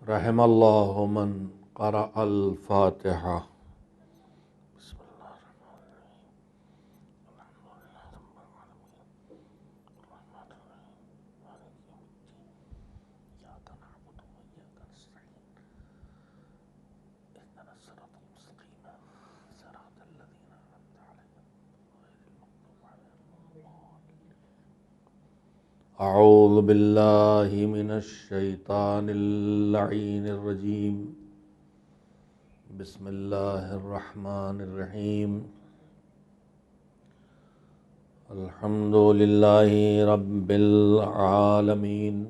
رحم اللہ من قرأ الفاتحہ۔ بسم اللہ الرحمن الرحیم الحمد للہ رب العالمین الرحمن الرحیم مالک یوم الدین ایاک نعبد و ایاک نستعین اهدنا الصراط المستقیم صراط الذین انعمت علیہم غیر المغضوب علیہم ولا الضالین۔ اعوذ باللہ من الشیطان اللعین الرجیم، بسم اللہ الرحمن الرحیم، الحمد للہ رب العالمین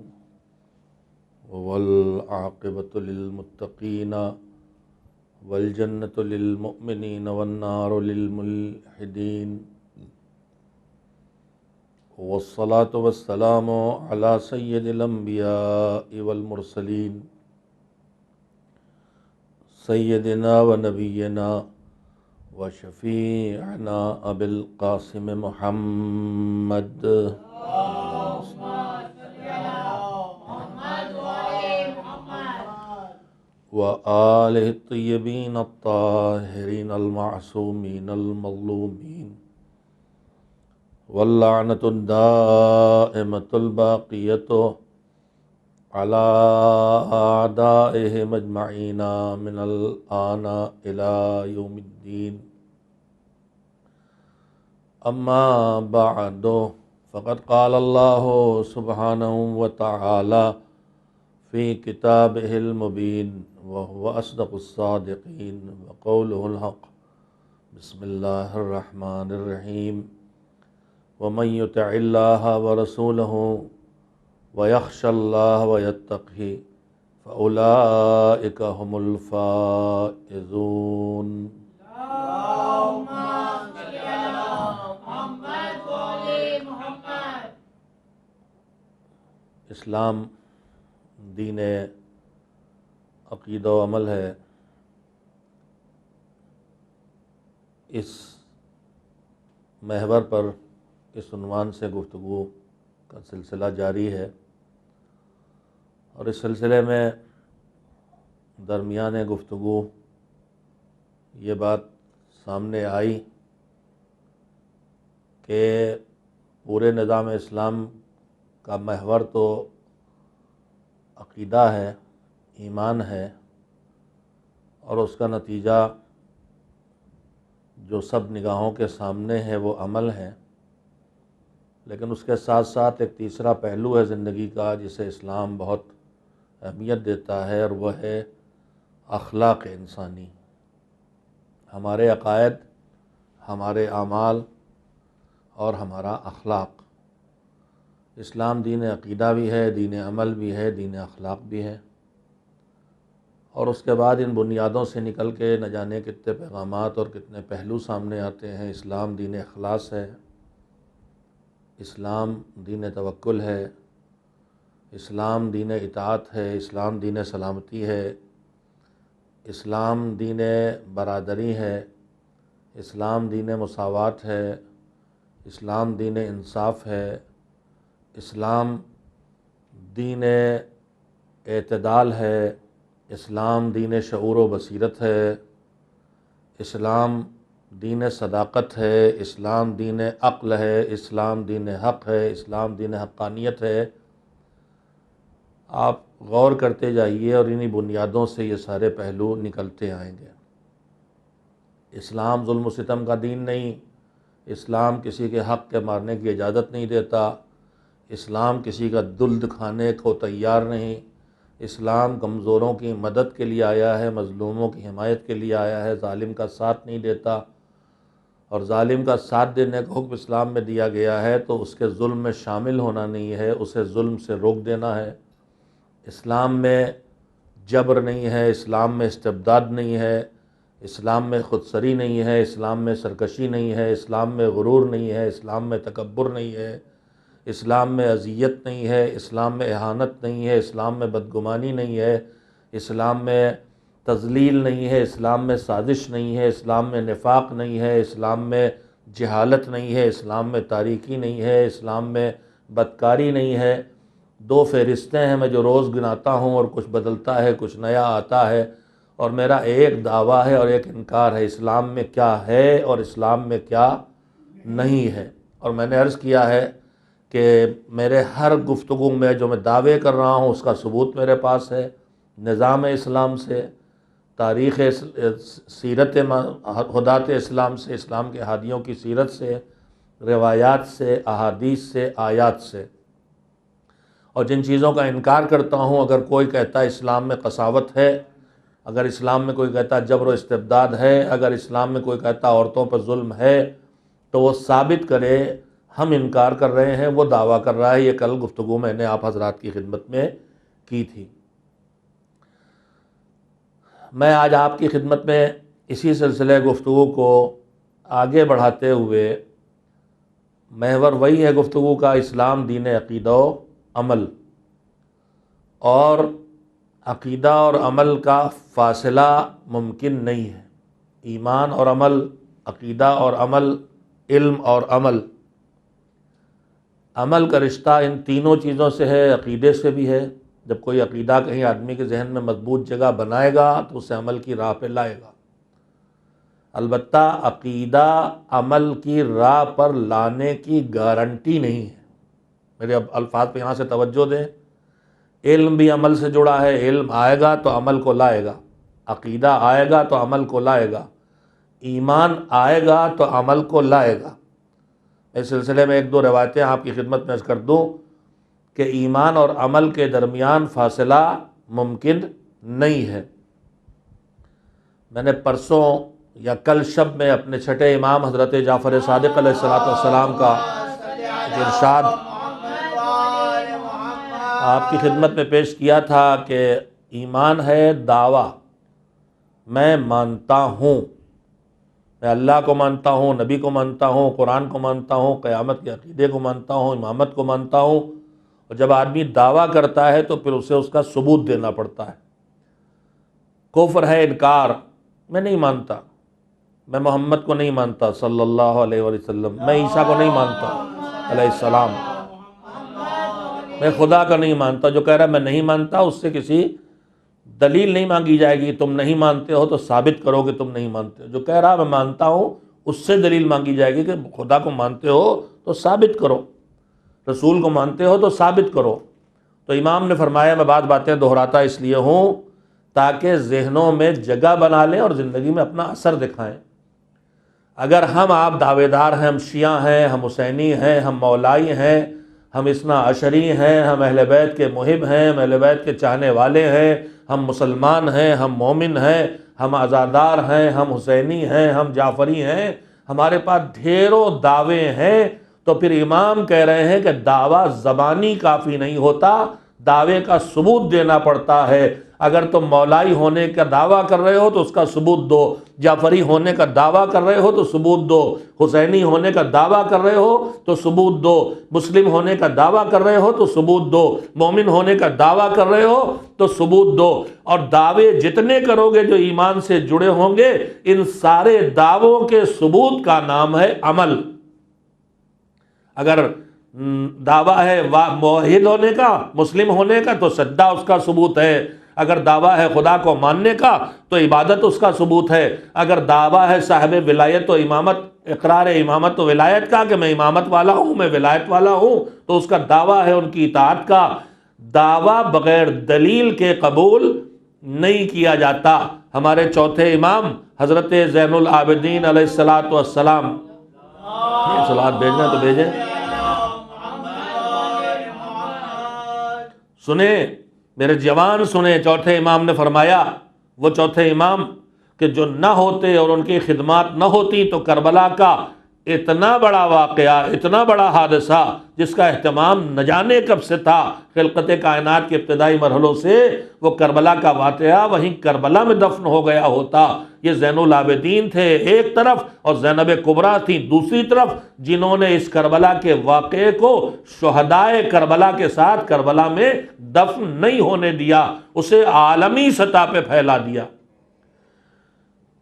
والعاقبۃ للمتقین والجنۃ للمؤمنین والنار للملحدین، والصلاة والسلام على سید الانبیاء والمرسلین، سیدنا و نبینا و شفیعنا ابی القاسم محمد و آلہ الطیبین الطاہرین المعصومین المظلومین، واللعنۃ الدائمۃ الباقیۃ علی اعدائہم اجمعین من الآن الی یوم الدین۔ اما بعد فقد قال اللہ سبحانہ وتعالی فی کتابہ المبین وہو اصدق الصادقین وقولہ الحق۔ بسم اللہ الرحمن الرحیم، ومن یطع اللہ ورسولہ ویخشى اللہ ویتقہ فاولئک هم الفائزون۔ اسلام دین عقیدہ و عمل ہے۔ اس محور پر اس عنوان سے گفتگو کا سلسلہ جاری ہے، اور اس سلسلے میں درمیان گفتگو یہ بات سامنے آئی کہ پورے نظام اسلام کا محور تو عقیدہ ہے، ایمان ہے، اور اس کا نتیجہ جو سب نگاہوں کے سامنے ہے وہ عمل ہے، لیکن اس کے ساتھ ساتھ ایک تیسرا پہلو ہے زندگی کا جسے اسلام بہت اہمیت دیتا ہے، اور وہ ہے اخلاق انسانی، ہمارے عقائد، ہمارے اعمال اور ہمارا اخلاق۔ اسلام دین عقیدہ بھی ہے، دین عمل بھی ہے، دین اخلاق بھی ہے، اور اس کے بعد ان بنیادوں سے نکل کے نہ جانے کتنے پیغامات اور کتنے پہلو سامنے آتے ہیں۔ اسلام دین اخلاص ہے، اسلام دین توکل ہے، اسلام دین اطاعت ہے، اسلام دین سلامتی ہے، اسلام دین برادری ہے، اسلام دین مساوات ہے، اسلام دین انصاف ہے، اسلام دین اعتدال ہے، اسلام دین شعور و بصیرت ہے، اسلام دین صداقت ہے، اسلام دین عقل ہے، اسلام دین حق ہے، اسلام دین حقانیت ہے۔ آپ غور کرتے جائیے اور انہی بنیادوں سے یہ سارے پہلو نکلتے آئیں گے۔ اسلام ظلم و ستم کا دین نہیں، اسلام کسی کے حق کے مارنے کی اجازت نہیں دیتا، اسلام کسی کا دل دکھانے کو تیار نہیں، اسلام کمزوروں کی مدد کے لیے آیا ہے، مظلوموں کی حمایت کے لیے آیا ہے، ظالم کا ساتھ نہیں دیتا، اور ظالم کا ساتھ دینے کا حکم اسلام میں دیا گیا ہے تو اس کے ظلم میں شامل ہونا نہیں ہے، اسے ظلم سے روک دینا ہے۔ اسلام میں جبر نہیں ہے، اسلام میں استبداد نہیں ہے، اسلام میں خودسری نہیں ہے، اسلام میں سرکشی نہیں ہے، اسلام میں غرور نہیں ہے، اسلام میں تکبر نہیں ہے، اسلام میں اذیت نہیں ہے، اسلام میں اہانت نہیں ہے، اسلام میں بدگمانی نہیں ہے، اسلام میں تضلیل نہیں ہے، اسلام میں سازش نہیں ہے، اسلام میں نفاق نہیں ہے، اسلام میں جہالت نہیں ہے، اسلام میں تاریکی نہیں ہے، اسلام میں بدکاری نہیں ہے، 2 فہرستیں ہیں میں جو روز گناتا ہوں، اور کچھ بدلتا ہے، کچھ نیا آتا ہے، اور میرا ایک دعویٰ ہے اور ایک انکار ہے، اسلام میں کیا ہے اور اسلام میں کیا نہیں ہے۔ اور میں نے عرض کیا ہے کہ میرے ہر گفتگو میں جو میں دعوے کر رہا ہوں اس کا ثبوت میرے پاس ہے، نظام اسلام سے، تاریخ سیرت ہدات اسلام سے، اسلام کے ہادیوں کی سیرت سے، روایات سے، احادیث سے، آیات سے۔ اور جن چیزوں کا انکار کرتا ہوں، اگر کوئی کہتا ہے اسلام میں قساوت ہے، اگر اسلام میں کوئی کہتا جبر و استبداد ہے، اگر اسلام میں کوئی کہتا عورتوں پر ظلم ہے، تو وہ ثابت کرے ہم انکار کر رہے ہیں، وہ دعویٰ کر رہا ہے۔ یہ کل گفتگو میں نے آپ حضرات کی خدمت میں کی تھی۔ میں آج آپ کی خدمت میں اسی سلسلے گفتگو کو آگے بڑھاتے ہوئے، محور وہی ہے گفتگو کا، اسلام دین عقیدہ و عمل، اور عقیدہ اور عمل کا فاصلہ ممکن نہیں ہے۔ ایمان اور عمل، عقیدہ اور عمل، علم اور عمل، عمل کا رشتہ ان تینوں چیزوں سے ہے، عقیدے سے بھی ہے۔ جب کوئی عقیدہ کہیں آدمی کے ذہن میں مضبوط جگہ بنائے گا تو اسے عمل کی راہ پہ لائے گا۔ البتہ عقیدہ عمل کی راہ پر لانے کی گارنٹی نہیں ہے۔ میرے الفاظ پہ یہاں سے توجہ دیں، علم بھی عمل سے جڑا ہے، علم آئے گا تو عمل کو لائے گا، عقیدہ آئے گا تو عمل کو لائے گا، ایمان آئے گا تو عمل کو لائے گا۔ اس سلسلے میں 1-2 روایتیں آپ کی خدمت میں عرض کر دوں کہ ایمان اور عمل کے درمیان فاصلہ ممکن نہیں ہے۔ میں نے پرسوں یا کل شب میں اپنے چھٹے امام حضرت جعفر صادق علیہ السلام کا ارشاد آپ کی خدمت میں پیش کیا تھا کہ ایمان ہے دعویٰ، میں مانتا ہوں، میں اللہ کو مانتا ہوں، نبی کو مانتا ہوں، قرآن کو مانتا ہوں، قیامت کے عقیدے کو مانتا ہوں، امامت کو مانتا ہوں۔ اور جب آدمی دعویٰ کرتا ہے تو پھر اسے اس کا ثبوت دینا پڑتا ہے۔ کفر ہے انکار، میں نہیں مانتا، میں محمد کو نہیں مانتا صلی اللہ علیہ وسلم، میں عیسیٰ کو نہیں مانتا علیہ السلام، میں خدا کا نہیں مانتا۔ جو کہہ رہا ہے میں نہیں مانتا، اس سے کسی دلیل نہیں مانگی جائے گی، تم نہیں مانتے ہو تو ثابت کرو کہ تم نہیں مانتے ہو۔ جو کہہ رہا میں مانتا ہوں، اس سے دلیل مانگی جائے گی کہ خدا کو مانتے ہو تو ثابت کرو، رسول کو مانتے ہو تو ثابت کرو۔ تو امام نے فرمایا میں باتیں دہراتا اس لیے ہوں تاکہ ذہنوں میں جگہ بنا لیں اور زندگی میں اپنا اثر دکھائیں۔ اگر ہم آپ دعوے دار ہیں، ہم شیعہ ہیں، ہم حسینی ہیں، ہم مولائی ہیں، ہم اثنا عشری ہیں، ہم اہل بیت کے محب ہیں، ہم اہل بیت کے چاہنے والے ہیں، ہم مسلمان ہیں، ہم مومن ہیں، ہم عزادار ہیں، ہم حسینی ہیں، ہم جعفری ہیں، ہمارے پاس ڈھیروں دعوے ہیں، تو پھر امام کہہ رہے ہیں کہ دعویٰ زبانی کافی نہیں ہوتا، دعوے کا ثبوت دینا پڑتا ہے۔ اگر تم مولائی ہونے کا دعویٰ کر رہے ہو تو اس کا ثبوت دو، جعفری ہونے کا دعویٰ کر رہے ہو تو ثبوت دو، حسینی ہونے کا دعویٰ کر رہے ہو تو ثبوت دو، مسلم ہونے کا دعویٰ کر رہے ہو تو ثبوت دو، مومن ہونے کا دعویٰ کر رہے ہو تو ثبوت دو۔ اور دعوے جتنے کرو گے جو ایمان سے جڑے ہوں گے، ان سارے دعووں کے ثبوت کا نام ہے عمل۔ اگر دعویٰ ہے موحد ہونے کا، مسلم ہونے کا، تو سجدہ اس کا ثبوت ہے۔ اگر دعویٰ ہے خدا کو ماننے کا تو عبادت اس کا ثبوت ہے۔ اگر دعویٰ ہے صاحب ولایت و امامت، اقرار امامت و ولایت کا کہ میں امامت والا ہوں، میں ولایت والا ہوں، تو اس کا دعویٰ ہے ان کی اطاعت کا۔ دعویٰ بغیر دلیل کے قبول نہیں کیا جاتا۔ ہمارے چوتھے امام حضرت زین العابدین علیہ السلام، صلوات بھیجنا تو بھیجیں، سنیں میرے جوان سنیں، چوتھے امام نے فرمایا، وہ چوتھے امام کہ جو نہ ہوتے اور ان کی خدمات نہ ہوتی تو کربلا کا اتنا بڑا واقعہ، اتنا بڑا حادثہ جس کا اہتمام نہ جانے کب سے تھا، خلقت کائنات کے ابتدائی مرحلوں سے، وہ کربلا کا واقعہ وہیں کربلا میں دفن ہو گیا ہوتا۔ یہ زین العابدین تھے ایک طرف اور زینب کبریٰ تھی دوسری طرف، جنہوں نے اس کربلا کے واقعے کو شہدائے کربلا کے ساتھ کربلا میں دفن نہیں ہونے دیا، اسے عالمی سطح پہ پھیلا دیا۔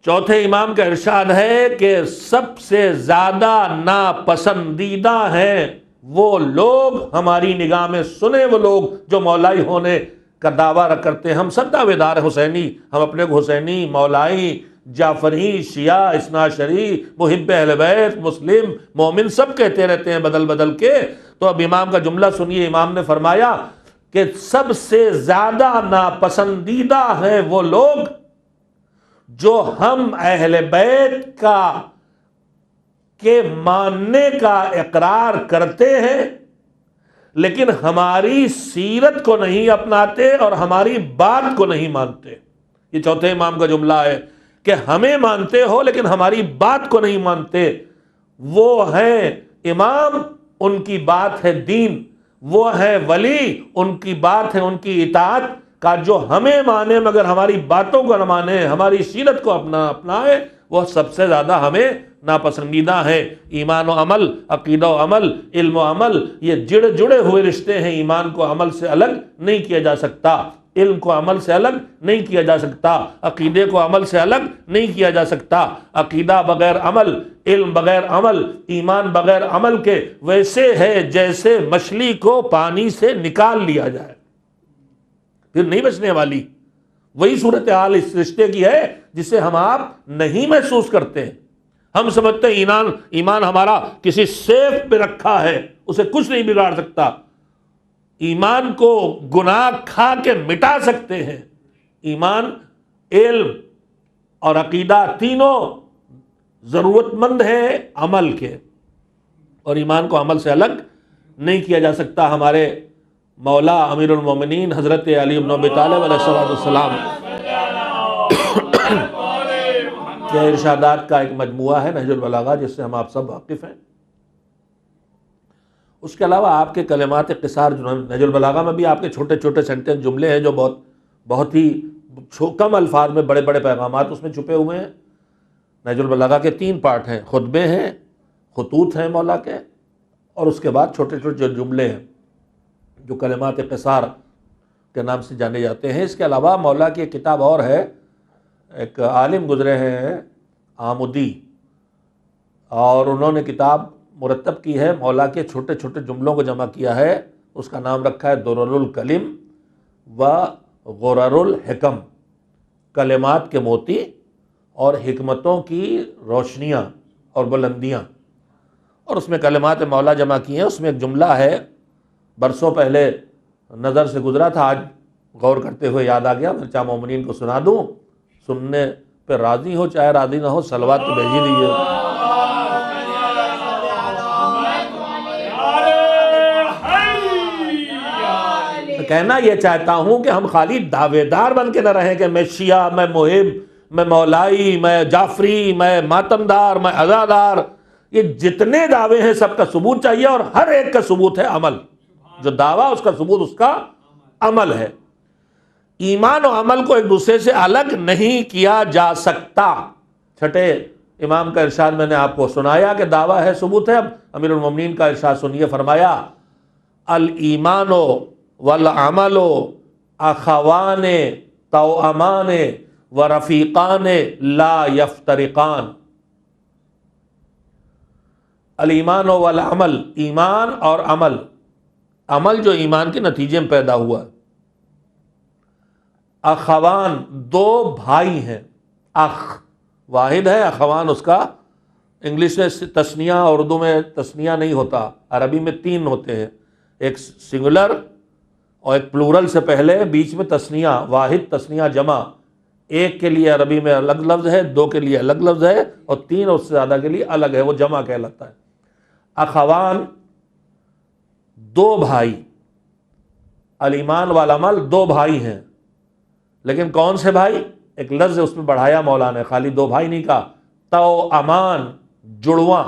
چوتھے امام کا ارشاد ہے کہ سب سے زیادہ ناپسندیدہ ہیں وہ لوگ ہماری نگاہ میں سنے، وہ لوگ جو مولائی ہونے کا دعویٰ کرتے ہیں۔ ہم سب دعوے دار ہیں حسینی، ہم اپنے کو حسینی، مولائی، جعفری، شیعہ، اثنا عشری، محب اہل بیت، مسلم، مومن سب کہتے رہتے ہیں بدل بدل کے۔ تو اب امام کا جملہ سنیے، امام نے فرمایا کہ سب سے زیادہ ناپسندیدہ ہیں وہ لوگ جو ہم اہل بیت کے ماننے کا اقرار کرتے ہیں لیکن ہماری سیرت کو نہیں اپناتے اور ہماری بات کو نہیں مانتے۔ یہ چوتھے امام کا جملہ ہے کہ ہمیں مانتے ہو لیکن ہماری بات کو نہیں مانتے۔ وہ ہیں امام، ان کی بات ہے دین، وہ ہیں ولی، ان کی بات ہے ان کی اطاعت کا، جو ہمیں مانے مگر ہماری باتوں کو نہ مانے، ہماری سیرت کو اپنائے، وہ سب سے زیادہ ہمیں ناپسندیدہ ہیں۔ ایمان و عمل، عقیدہ و عمل، علم و عمل، یہ جڑے ہوئے رشتے ہیں۔ ایمان کو عمل سے الگ نہیں کیا جا سکتا، علم کو عمل سے الگ نہیں کیا جا سکتا، عقیدے کو عمل سے الگ نہیں کیا جا سکتا۔ عقیدہ بغیر عمل، علم بغیر عمل، ایمان بغیر عمل کے ویسے ہے جیسے مچھلی کو پانی سے نکال لیا جائے، پھر نہیں بچنے والی۔ وہی صورتحال اس رشتے کی ہے جسے ہم آپ نہیں محسوس کرتے ہیں۔ ہم سمجھتے ہیں ایمان ہمارا کسی سیف پہ رکھا ہے، اسے کچھ نہیں بگاڑ سکتا۔ ایمان کو گناہ کھا کے مٹا سکتے ہیں۔ ایمان، علم اور عقیدہ تینوں ضرورت مند ہیں عمل کے، اور ایمان کو عمل سے الگ نہیں کیا جا سکتا۔ ہمارے مولا امیر المومنین حضرت علی بن ابی طالب علیہ السلام کے ارشادات کا ایک مجموعہ ہے نہج البلاغہ، جس سے ہم آپ سب واقف ہیں۔ اس کے علاوہ آپ کے کلمات قصار، جو نہج البلاغہ میں بھی آپ کے چھوٹے چھوٹے سینٹنس، جملے ہیں جو بہت ہی کم الفاظ میں بڑے بڑے پیغامات اس میں چھپے ہوئے ہیں۔ نہج البلاغہ کے 3 پارٹ ہیں، خطبے ہیں، خطوط ہیں مولا کے، اور اس کے بعد چھوٹے چھوٹے جو جملے ہیں جو کلمات قصار کے نام سے جانے جاتے ہیں۔ اس کے علاوہ مولا کی ایک کتاب اور ہے، ایک عالم گزرے ہیں آمودی، اور انہوں نے کتاب مرتب کی ہے، مولا کے چھوٹے چھوٹے جملوں کو جمع کیا ہے۔ اس کا نام رکھا ہے درر الکلم و غرر الحکم، کلمات کے موتی اور حکمتوں کی روشنیاں اور بلندیاں۔ اور اس میں کلمات مولا جمع کی ہیں۔ اس میں ایک جملہ ہے، برسوں پہلے نظر سے گزرا تھا، آج غور کرتے ہوئے یاد آ گیا، میں چاہے مومنین کو سنا دوں، سننے پہ راضی ہو چاہے راضی نہ ہو، صلوات تو بھیج ہی دیجیے۔ کہنا یہ چاہتا ہوں کہ ہم خالی دعوے دار بن کے نہ رہیں کہ میں شیعہ، میں محب، میں مولائی، میں جعفری، میں ماتمدار، میں عزادار۔ یہ جتنے دعوے ہیں سب کا ثبوت چاہیے، اور ہر ایک کا ثبوت ہے عمل۔ جو دعویٰ اس کا ثبوت اس کا عمل ہے۔ ایمان و عمل کو ایک دوسرے سے الگ نہیں کیا جا سکتا۔ چھٹے امام کا ارشاد میں نے آپ کو سنایا کہ دعویٰ ہے، ثبوت ہے۔ اب امیر المومنین کا ارشاد سنیے، فرمایا الایمان والعمل اخوان توامان ورفیقان لا یفترقان۔ الایمان والعمل، ایمان اور عمل، عمل جو ایمان کے نتیجے میں پیدا ہوا، اخوان، 2 بھائی ہیں۔ اخ واحد ہے، اخوان اس کا انگلش میں تثنیہ، اردو میں تثنیہ نہیں ہوتا، عربی میں 3 ہوتے ہیں، ایک سنگولر اور ایک پلورل سے پہلے، بیچ میں تثنیہ، واحد تثنیہ جمع۔ ایک کے لیے عربی میں الگ لفظ ہے، 2 کے لیے الگ لفظ ہے، اور 3 اور اس سے زیادہ کے لیے الگ ہے، وہ جمع کہلاتا ہے۔ اخوان 2 بھائی، الایمان والعمل 2 بھائی ہیں، لیکن کون سے بھائی؟ ایک لفظ اس میں بڑھایا مولا نے، خالی 2 بھائی نہیں کہا، توامان، جڑواں،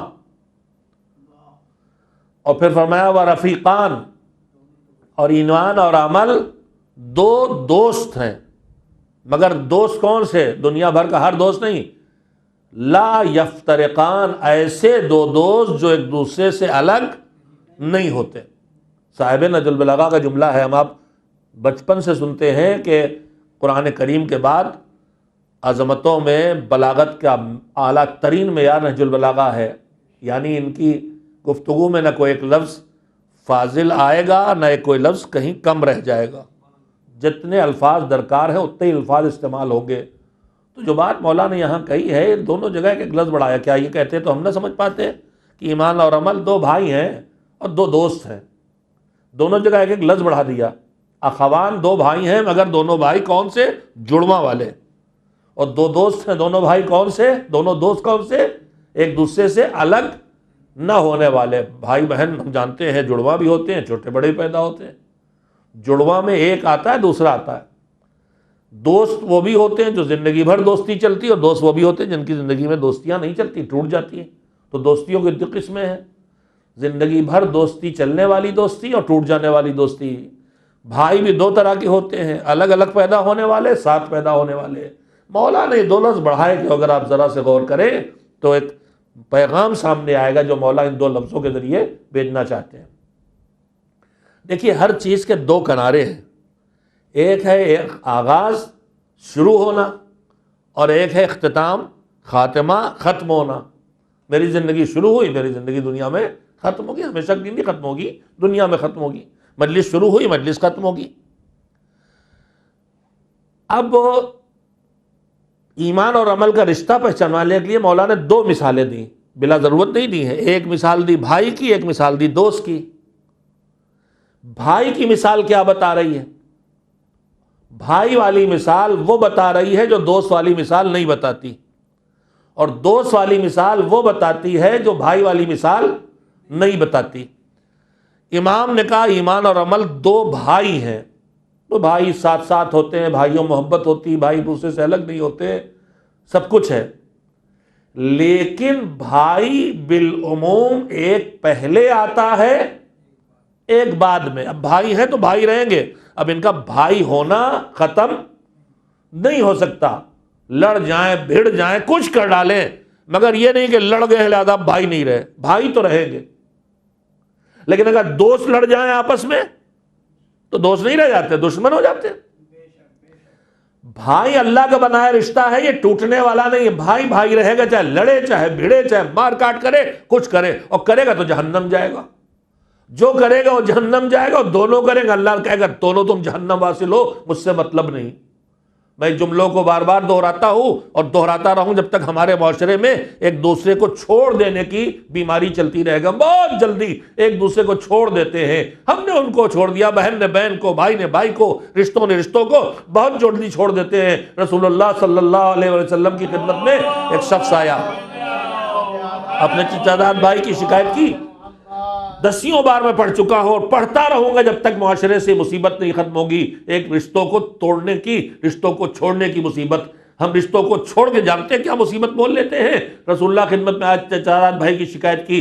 اور پھر فرمایا ورفیقان، اور ایمان اور عمل 2 دوست ہیں، مگر دوست کون سے؟ دنیا بھر کا ہر دوست نہیں، لا یفترقان، ایسے 2 دوست جو ایک دوسرے سے الگ نہیں ہوتے۔ صاحب نہج البلاغہ کا جملہ ہے، ہم آپ بچپن سے سنتے ہیں کہ قرآن کریم کے بعد عظمتوں میں بلاغت کا اعلیٰ ترین معیار نہج البلاغہ ہے، یعنی ان کی گفتگو میں نہ کوئی ایک لفظ فاضل آئے گا، نہ کوئی لفظ کہیں کم رہ جائے گا، جتنے الفاظ درکار ہیں اتنے ہی الفاظ استعمال ہوں گے۔ تو جو بات مولا نے یہاں کہی ہے، دونوں جگہ ایک لفظ بڑھایا، کیا یہ کہتے تو ہم نہ سمجھ پاتے کہ ایمان اور عمل دو بھائی ہیں اور دو دوست ہیں، دونوں جگہ ایک ایک لفظ بڑھا دیا۔ اخوان دو بھائی ہیں مگر دونوں بھائی کون سے؟ جڑواں والے۔ اور دو دوست ہیں، دونوں بھائی کون سے؟ دونوں دوست کون سے؟ ایک دوسرے سے الگ نہ ہونے والے۔ بھائی بہن ہم جانتے ہیں جڑواں بھی ہوتے ہیں، چھوٹے بڑے پیدا ہوتے ہیں، جڑواں میں ایک آتا ہے دوسرا آتا ہے۔ دوست وہ بھی ہوتے ہیں جو زندگی بھر دوستی چلتی ہے، اور دوست وہ بھی ہوتے ہیں جن کی زندگی میں دوستیاں نہیں چلتی، ٹوٹ جاتی ہیں۔ تو دوستیوں کی دو قسمیں ہیں، زندگی بھر دوستی چلنے والی دوستی اور ٹوٹ جانے والی دوستی۔ بھائی بھی دو طرح کے ہوتے ہیں، الگ الگ پیدا ہونے والے، ساتھ پیدا ہونے والے۔ مولا نے دو لفظ بڑھائے کہ اگر آپ ذرا سے غور کریں تو ایک پیغام سامنے آئے گا جو مولا ان دو لفظوں کے ذریعے بھیجنا چاہتے ہیں۔ دیکھیے ہر چیز کے دو کنارے ہیں، ایک ہے ایک آغاز شروع ہونا، اور ایک ہے اختتام خاتمہ ختم ہونا۔ میری زندگی شروع ہوئی، میری زندگی دنیا میں ختم ہوگی، ہمیشہ کی نہیں ختم ہوگی، دنیا میں ختم ہوگی۔ مجلس شروع ہوئی، مجلس ختم ہوگی۔ اب ایمان اور عمل کا رشتہ پہچانوانے کے لیے مولا نے دو مثالیں دیں، بلا ضرورت نہیں دی ہیں۔ ایک مثال دی بھائی کی، ایک مثال دی دوست کی۔ بھائی کی مثال کیا بتا رہی ہے؟ بھائی والی مثال وہ بتا رہی ہے جو دوست والی مثال نہیں بتاتی، اور دوست والی مثال وہ بتاتی ہے جو بھائی والی مثال نہیں بتاتی۔ امام نے کہا ایمان اور عمل دو بھائی ہیں، تو بھائی ساتھ ساتھ ہوتے ہیں، بھائیوں محبت ہوتی، بھائی دوسرے سے الگ نہیں ہوتے، سب کچھ ہے، لیکن بھائی بالعموم ایک پہلے آتا ہے ایک بعد میں۔ اب بھائی ہیں تو بھائی رہیں گے، اب ان کا بھائی ہونا ختم نہیں ہو سکتا، لڑ جائیں بھڑ جائیں کچھ کر ڈالیں، مگر یہ نہیں کہ لڑ گئے لہذا بھائی نہیں رہے، بھائی تو رہیں گے۔ لیکن اگر دوست لڑ جائیں آپس میں تو دوست نہیں رہ جاتے، دشمن ہو جاتے۔ بھائی اللہ کا بنایا رشتہ ہے، یہ ٹوٹنے والا نہیں ہے، بھائی بھائی رہے گا، چاہے لڑے چاہے بھڑے چاہے مار کاٹ کرے کچھ کرے، اور کرے گا تو جہنم جائے گا، جو کرے گا وہ جہنم جائے گا، اور دونوں کریں گا اللہ کہے گا دونوں تم جہنم واصل ہو، مجھ سے مطلب نہیں۔ میں جملوں کو بار بار دہراتا ہوں اور دہراتا رہوں جب تک ہمارے معاشرے میں ایک دوسرے کو چھوڑ دینے کی بیماری چلتی رہے گا۔ بہت جلدی ایک دوسرے کو چھوڑ دیتے ہیں، ہم نے ان کو چھوڑ دیا، بہن نے بہن کو، بھائی نے بھائی کو، رشتوں نے رشتوں کو بہت جلدی چھوڑ دیتے ہیں۔ رسول اللہ صلی اللہ علیہ وسلم کی خدمت میں ایک شخص آیا، اپنے چچا زاد بھائی کی شکایت کی، دسیوں بار میں پڑھ چکا ہوں اور پڑھتا رہوں گا جب تک معاشرے سے مصیبت نہیں ختم ہوگی، ایک رشتوں کو توڑنے کی، رشتوں کو چھوڑنے کی مصیبت۔ ہم رشتوں کو چھوڑ کے جانتے ہیں کیا مصیبت بول لیتے ہیں۔ رسول اللہ خدمت میں آج چچا بھائی کی شکایت کی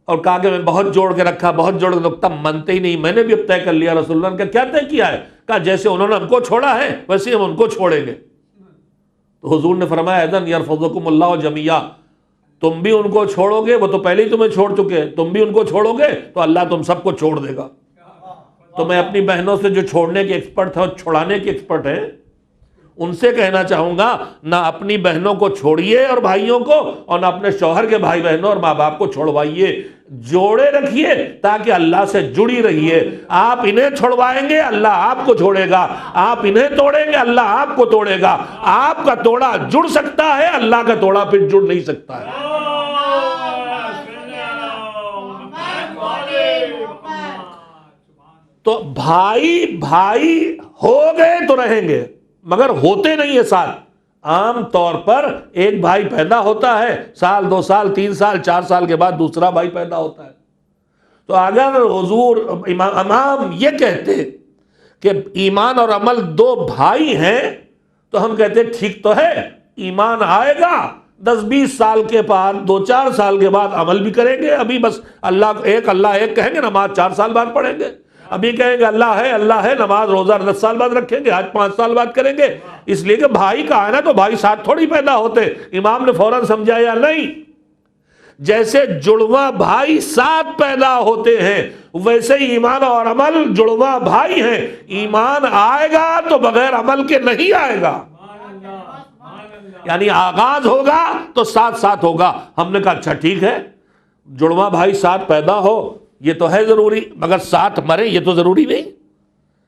اور کہا کہ میں بہت جوڑ کے رکھا، بہت جوڑ کے رکھتا، مانتے ہی نہیں۔ میں نے بھی اب طے کر لیا۔ رسول اللہ نے کیا طے کیا ہے؟ کہا جیسے انہوں نے ہم کو چھوڑا ہے ویسے ہم ان کو چھوڑیں گے۔ تو حضور نے فرمایا اذن یرفضکم اللہ جمیعا، تم بھی ان کو چھوڑو گے، وہ تو پہلے ہی تمہیں چھوڑ چکے، تم بھی ان کو چھوڑو گے تو اللہ تم سب کو چھوڑ دے گا۔ تو میں اپنی بہنوں سے جو چھوڑنے کے ایکسپرٹ ہیں اور چھوڑانے کے ایکسپرٹ ہیں ان سے کہنا چاہوں گا، نہ اپنی بہنوں کو چھوڑیے اور بھائیوں کو، اور نہ اپنے شوہر کے بھائی بہنوں اور ماں باپ کو چھوڑوائیے، جوڑے رکھیے تاکہ اللہ سے جڑی رہیے۔ آپ انہیں چھوڑوائیں گے اللہ آپ کو چھوڑے گا، آپ انہیں توڑیں گے اللہ آپ کو توڑے گا۔ آپ کا توڑا جڑ سکتا ہے، اللہ کا توڑا پھر جڑ نہیں سکتا ہے۔ تو بھائی بھائی ہو گئے تو رہیں گے مگر ہوتے نہیں ہیں ساتھ۔ عام طور پر ایک بھائی پیدا ہوتا ہے، سال 2 سال 3 سال 4 سال کے بعد دوسرا بھائی پیدا ہوتا ہے۔ تو اگر حضور امام یہ کہتے کہ ایمان اور عمل دو بھائی ہیں تو ہم کہتے ٹھیک تو ہے، ایمان آئے گا 10-20 سال کے بعد، 2-4 سال کے بعد عمل بھی کریں گے۔ ابھی بس اللہ ایک کہیں گے، نماز 4 سال بعد پڑھیں گے۔ ابھی کہیں گے اللہ ہے، نماز روزہ 10 سال بعد رکھیں گے، حج 5 سال بعد کریں گے، اس لیے کہ بھائی کا ہے نا، تو بھائی ساتھ تھوڑی پیدا ہوتے۔ امام نے فوراً سمجھایا نہیں، جیسے جڑواں بھائی ساتھ پیدا ہوتے ہیں ویسے ہی ایمان اور عمل جڑواں بھائی ہیں۔ ایمان آئے گا تو بغیر عمل کے نہیں آئے گا، یعنی آغاز ہوگا تو ساتھ ساتھ ہوگا۔ ہم نے کہا اچھا ٹھیک ہے، جڑواں بھائی ساتھ پیدا ہو یہ تو ہے ضروری، مگر ساتھ مرے یہ تو ضروری نہیں۔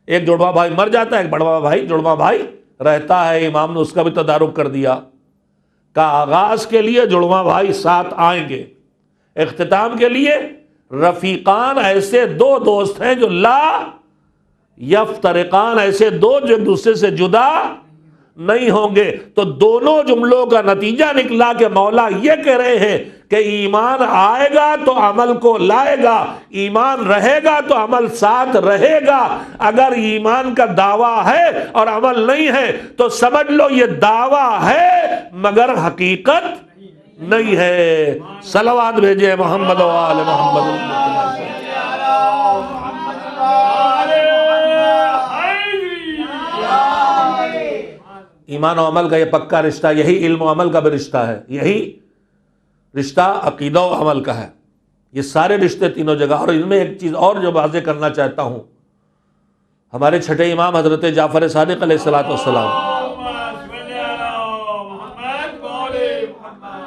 ایک جڑواں بھائی مر جاتا ہے، ایک بڑواں بھائی جڑواں بھائی رہتا ہے، امام نے اس کا بھی تدارک کر دیا کہ آغاز کے لیے جڑواں بھائی ساتھ آئیں گے، اختتام کے لیے رفیقان ایسے دو دوست ہیں جو لا یفترقان، ایسے دو جو ایک دوسرے سے جدا نہیں ہوں گے۔ تو دونوں جملوں کا نتیجہ نکلا کہ مولا یہ کہہ رہے ہیں کہ ایمان آئے گا تو عمل کو لائے گا، ایمان رہے گا تو عمل ساتھ رہے گا۔ اگر ایمان کا دعویٰ ہے اور عمل نہیں ہے تو سمجھ لو یہ دعویٰ ہے مگر حقیقت نہیں ہے۔ صلوات بھیجے محمد و آل محمد۔ ایمان و عمل کا یہ پکا رشتہ، یہی علم و عمل کا بھی رشتہ ہے، یہی رشتہ عقیدہ و عمل کا ہے۔ یہ سارے رشتے تینوں جگہ۔ اور ان میں ایک چیز اور جو واضح کرنا چاہتا ہوں، ہمارے چھٹے امام حضرت جعفر صادق علیہ الصلوۃ والسلام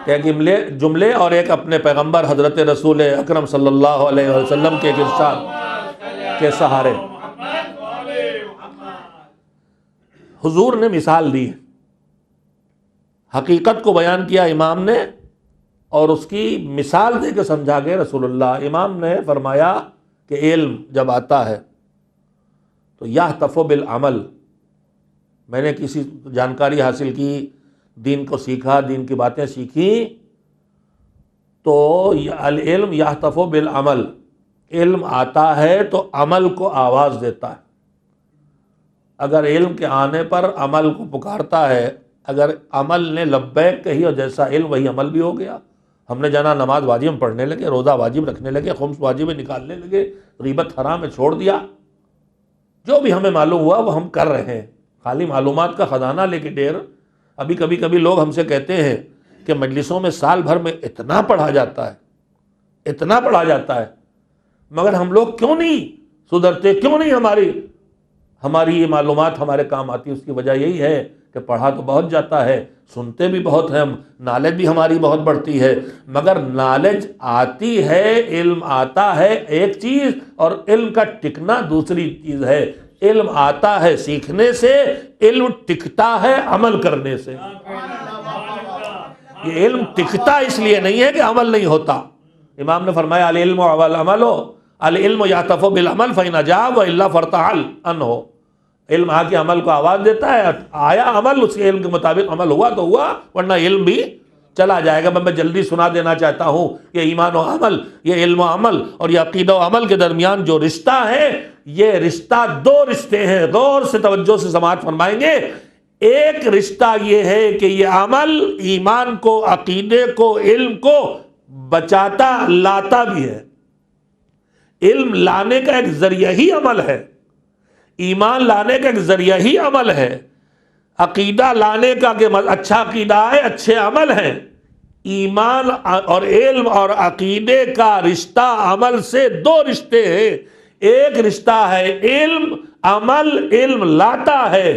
ایک جملے اور ایک اپنے پیغمبر حضرت رسول اکرم صلی اللہ علیہ وسلم کے ارشاد کے سہارے حضور نے مثال دی، حقیقت کو بیان کیا امام نے اور اس کی مثال دے کے سمجھا گئے رسول اللہ۔ امام نے فرمایا کہ علم جب آتا ہے تو یحتف بالعمل، میں نے کسی جانکاری حاصل کی، دین کو سیکھا، دین کی باتیں سیکھی، تو العلم یحتف بالعمل، علم آتا ہے تو عمل کو آواز دیتا ہے۔ اگر علم کے آنے پر عمل کو پکارتا ہے، اگر عمل نے لبیک کہی اور جیسا علم وہی عمل بھی ہو گیا، ہم نے جانا نماز واجب پڑھنے لگے، روزہ واجب رکھنے لگے، خمس واجب نکالنے لگے، غیبت حرام میں چھوڑ دیا، جو بھی ہمیں معلوم ہوا وہ ہم کر رہے ہیں، خالی معلومات کا خزانہ لے کے ڈیر۔ ابھی کبھی لوگ ہم سے کہتے ہیں کہ مجلسوں میں سال بھر میں اتنا پڑھا جاتا ہے، اتنا پڑھا جاتا ہے، مگر ہم لوگ کیوں نہیں سدھرتے، کیوں نہیں ہماری یہ معلومات ہمارے کام آتی؟ اس کی وجہ یہی ہے کہ پڑھا تو بہت جاتا ہے، سنتے بھی بہت ہیں، نالج بھی ہماری بہت بڑھتی ہے، مگر نالج آتی ہے، علم آتا ہے ایک چیز اور علم کا ٹکنا دوسری چیز ہے۔ علم آتا ہے سیکھنے سے، علم ٹکتا ہے عمل کرنے سے۔ یہ علم ٹکتا اس لیے نہیں ہے کہ عمل نہیں ہوتا۔ امام نے فرمایا العلم والعمل، العلم یحتف بالعمل فإن أجاب وإلا فارتحل عنہ۔ علم آ کے عمل کو آواز دیتا ہے، آیا عمل، اس کے علم کے مطابق عمل ہوا تو ہوا، ورنہ علم بھی چلا جائے گا۔ میں جلدی سنا دینا چاہتا ہوں کہ ایمان و عمل، یہ علم و عمل اور یہ عقیدہ و عمل کے درمیان جو رشتہ ہے، یہ رشتہ دو رشتے ہیں، غور سے توجہ سے سماعت فرمائیں گے۔ ایک رشتہ یہ ہے کہ یہ عمل ایمان کو، عقیدے کو، علم کو بچاتا لاتا بھی ہے۔ علم لانے کا ایک ذریعہ ہی عمل ہے، ایمان لانے کا ایک ذریعہ ہی عمل ہے، عقیدہ لانے کا کہ اچھا عقیدہ ہے، اچھے عمل ہیں۔ ایمان اور علم اور عقیدے کا رشتہ عمل سے دو رشتے ہیں۔ ایک رشتہ ہے علم عمل، علم لاتا ہے،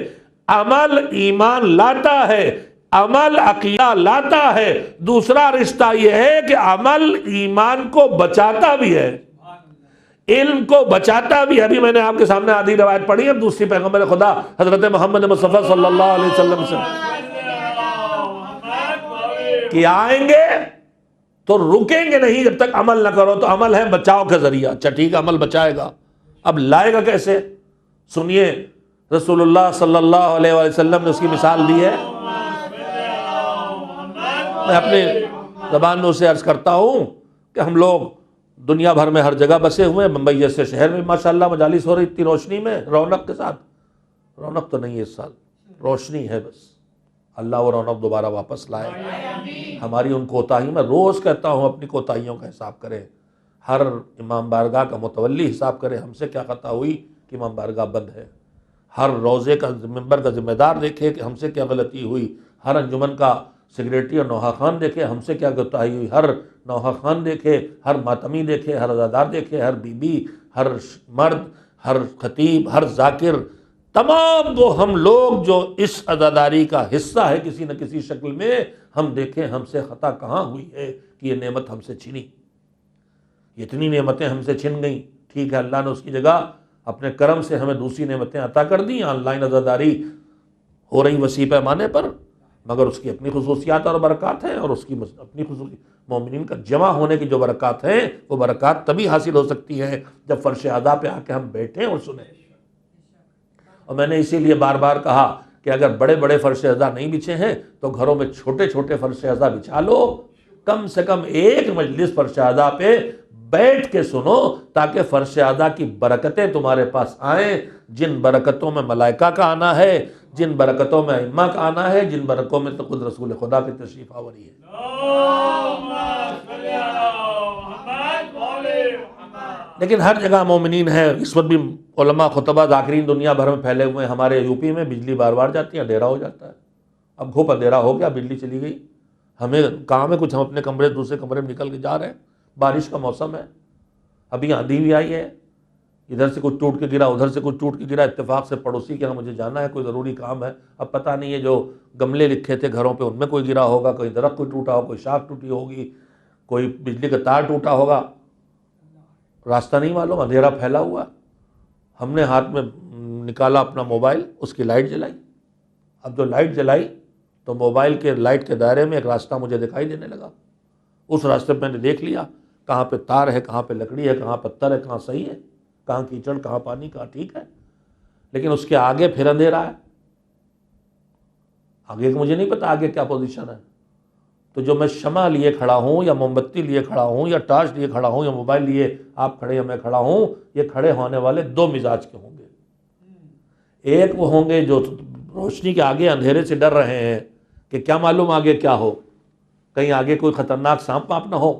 عمل ایمان لاتا ہے، عمل عقیدہ لاتا ہے۔ دوسرا رشتہ یہ ہے کہ عمل ایمان کو بچاتا بھی ہے، علم کو بچاتا بھی۔ ابھی میں نے آپ کے سامنے آدھی روایت پڑھی ہے دوسری پیغمبر خدا حضرت محمد مصطفیٰ صلی اللہ علیہ وسلم سے کہ آئیں گے تو رکیں گے نہیں جب تک عمل نہ کرو۔ تو عمل ہے بچاؤ کا ذریعہ، اچھا ٹھیک ہے عمل بچائے گا، اب لائے گا کیسے؟ سنیے، رسول اللہ صلی اللہ علیہ وسلم نے اس کی مثال دی ہے۔ میں اپنی زبان میں اسے عرض کرتا ہوں کہ ہم لوگ دنیا بھر میں ہر جگہ بسے ہوئے ہیں، ممبئی جیسے شہر میں ماشاءاللہ مجالس ہو رہی اتنی روشنی میں، رونق کے ساتھ۔ رونق تو نہیں ہے اس سال، روشنی ہے بس، اللہ وہ رونق دوبارہ واپس لائے۔ ہماری ان کوتاہی میں روز کہتا ہوں اپنی کوتاہیوں کا حساب کرے، ہر امام بارگاہ کا متولی حساب کرے، ہم سے کیا خطا ہوئی کہ امام بارگاہ بند ہے۔ ہر روزے کا ممبر کا ذمہ دار دیکھے کہ ہم سے کیا غلطی ہوئی، ہر انجمن کا سیکریٹری اور نوحہ خان دیکھے ہم سے کیا کوتاہی ہوئی، ہر نوحہ خان دیکھے، ہر ماتمی دیکھے، ہر عزادار دیکھے، ہر بی بی، ہر مرد، ہر خطیب، ہر ذاکر، تمام وہ ہم لوگ جو اس عزاداری کا حصہ ہے کسی نہ کسی شکل میں، ہم دیکھیں ہم سے خطا کہاں ہوئی ہے کہ یہ نعمت ہم سے چھینی۔ یہ اتنی نعمتیں ہم سے چھن گئیں، ٹھیک ہے اللہ نے اس کی جگہ اپنے کرم سے ہمیں دوسری نعمتیں عطا کر دیں، آن لائن عزاداری ہو رہی وسیع پیمانے پر، مگر اس کی اپنی خصوصیات اور برکات ہیں، اور اس کی اپنی خصوصی مومنین کا جمع ہونے کی جو برکات ہیں وہ برکات تبھی حاصل ہو سکتی ہیں جب فرش اعضاء پہ آ کے ہم بیٹھیں اور سنیں۔ اور میں نے اسی لیے بار بار کہا کہ اگر بڑے بڑے فرش اعضاء نہیں بچھے ہیں تو گھروں میں چھوٹے چھوٹے فرش اعضاء بچھا لو، کم سے کم ایک مجلس فرش اعضاء پہ بیٹھ کے سنو، تاکہ فرش اعضاء کی برکتیں تمہارے پاس آئیں، جن برکتوں میں ملائکہ کا آنا ہے، جن برکتوں میں ائمہ کا آنا ہے، جن برکتوں میں تو خود رسول خدا کی تشریف آوری ہے۔ لیکن ہر جگہ مومنین ہیں، اس وقت بھی علماء خطبہ ذاکرین دنیا بھر میں پھیلے ہوئے ہیں۔ ہمارے یو پی میں بجلی بار بار جاتی ہے، اندھیرا ہو جاتا ہے، اب گھوپ اندھیرا ہو گیا، بجلی چلی گئی، ہمیں کام ہے کچھ، ہم اپنے کمرے دوسرے کمرے میں نکل کے جا رہے ہیں، بارش کا موسم ہے، ابھی آندھی بھی آئی ہے، ادھر سے کچھ ٹوٹ کے گرا، ادھر سے کچھ ٹوٹ کے گرا، اتفاق سے پڑوسی کے یہاں مجھے جانا ہے، کوئی ضروری کام ہے، اب پتہ نہیں ہے جو گملے رکھے تھے گھروں پہ ان میں کوئی گرا ہوگا، کوئی درخت کوئی ٹوٹا ہوگا، کوئی شاخ ٹوٹی ہوگی، کوئی بجلی کا تار ٹوٹا ہوگا، راستہ نہیں معلوم، اندھیرا پھیلا ہوا۔ ہم نے ہاتھ میں نکالا اپنا موبائل، اس کی لائٹ جلائی، اب جو لائٹ جلائی تو موبائل کے لائٹ کے دائرے میں ایک راستہ مجھے دکھائی دینے لگا، اس راستے پہ میں نے دیکھ لیا کہاں پہ تار ہے، کہاں پہ لکڑی ہے، کہاں پتھر ہے، کہاں صحیح ہے، کہاں کیچڑ، کہاں پانی، کہاں ٹھیک ہے، لیکن اس کے آگے پھر اندھیرا ہے، آگے مجھے نہیں پتا آگے کیا پوزیشن ہے، تو جو میں شمع لیے کھڑا ہوں یا موم بتی لیے کھڑا ہوں یا ٹارچ لیے کھڑا ہوں یا موبائل لیے آپ کھڑے یا میں کھڑا ہوں، یہ کھڑے ہونے والے دو مزاج کے ہوں گے، ایک وہ ہوں گے جو روشنی کے آگے اندھیرے سے ڈر رہے ہیں کہ کیا معلوم آگے کیا ہو، کہیں آگے کوئی خطرناک سانپ واپ نہ ہو،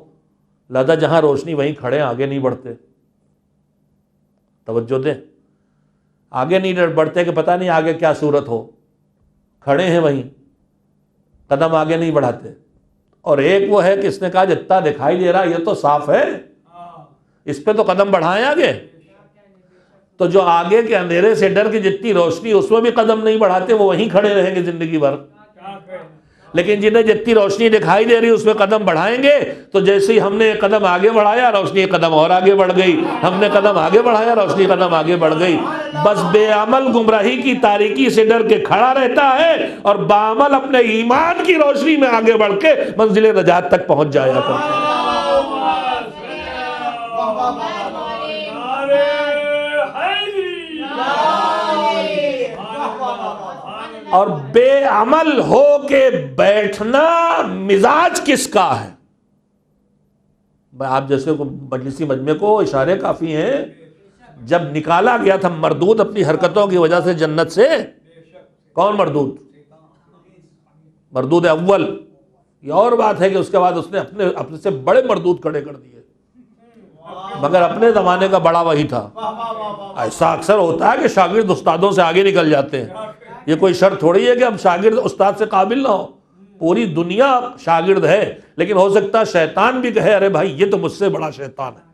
لہذا جہاں روشنی وہیں کھڑے ہیں، آگے نہیں بڑھتے، توجہ دیں، آگے نہیں بڑھتے کہ پتہ نہیں آگے کیا صورت ہو، کھڑے ہیں وہیں، قدم آگے نہیں بڑھاتے۔ اور ایک وہ ہے کہ اس نے کہا جتنا دکھائی دے رہا یہ تو صاف ہے، اس پہ تو قدم بڑھائیں آگے، تو جو آگے کے اندھیرے سے ڈر کے جتنی روشنی اس میں بھی قدم نہیں بڑھاتے وہ وہیں کھڑے رہیں گے زندگی بھر، لیکن جنہیں جتنی روشنی دکھائی دے رہی اس میں قدم بڑھائیں گے تو جیسے ہی ہم نے ایک قدم آگے بڑھایا روشنی ایک قدم اور آگے بڑھ گئی، ہم نے قدم آگے بڑھایا روشنی قدم آگے بڑھ گئی۔ بس بے عمل گمراہی کی تاریکی سے ڈر کے کھڑا رہتا ہے اور باعمل اپنے ایمان کی روشنی میں آگے بڑھ کے منزل نجات تک پہنچ جایا کرتا ہے۔ اور بے عمل ہو کے بیٹھنا مزاج کس کا ہے؟ آپ جیسے مجلسی مجمع کو اشارے کافی ہیں، جب نکالا گیا تھا مردود اپنی حرکتوں کی وجہ سے جنت سے، کون مردود؟ مردود اول، یہ اور بات ہے کہ اس کے بعد اس نے اپنے سے بڑے مردود کھڑے کر دیے، مگر اپنے زمانے کا بڑا وہی تھا۔ ایسا اکثر ہوتا ہے کہ شاگرد استادوں سے آگے نکل جاتے ہیں، یہ کوئی شرط تھوڑی ہے کہ اب شاگرد استاد سے قابل نہ ہو، پوری دنیا شاگرد ہے، لیکن ہو سکتا ہے شیطان بھی کہے ارے بھائی یہ تو مجھ سے بڑا شیطان ہے،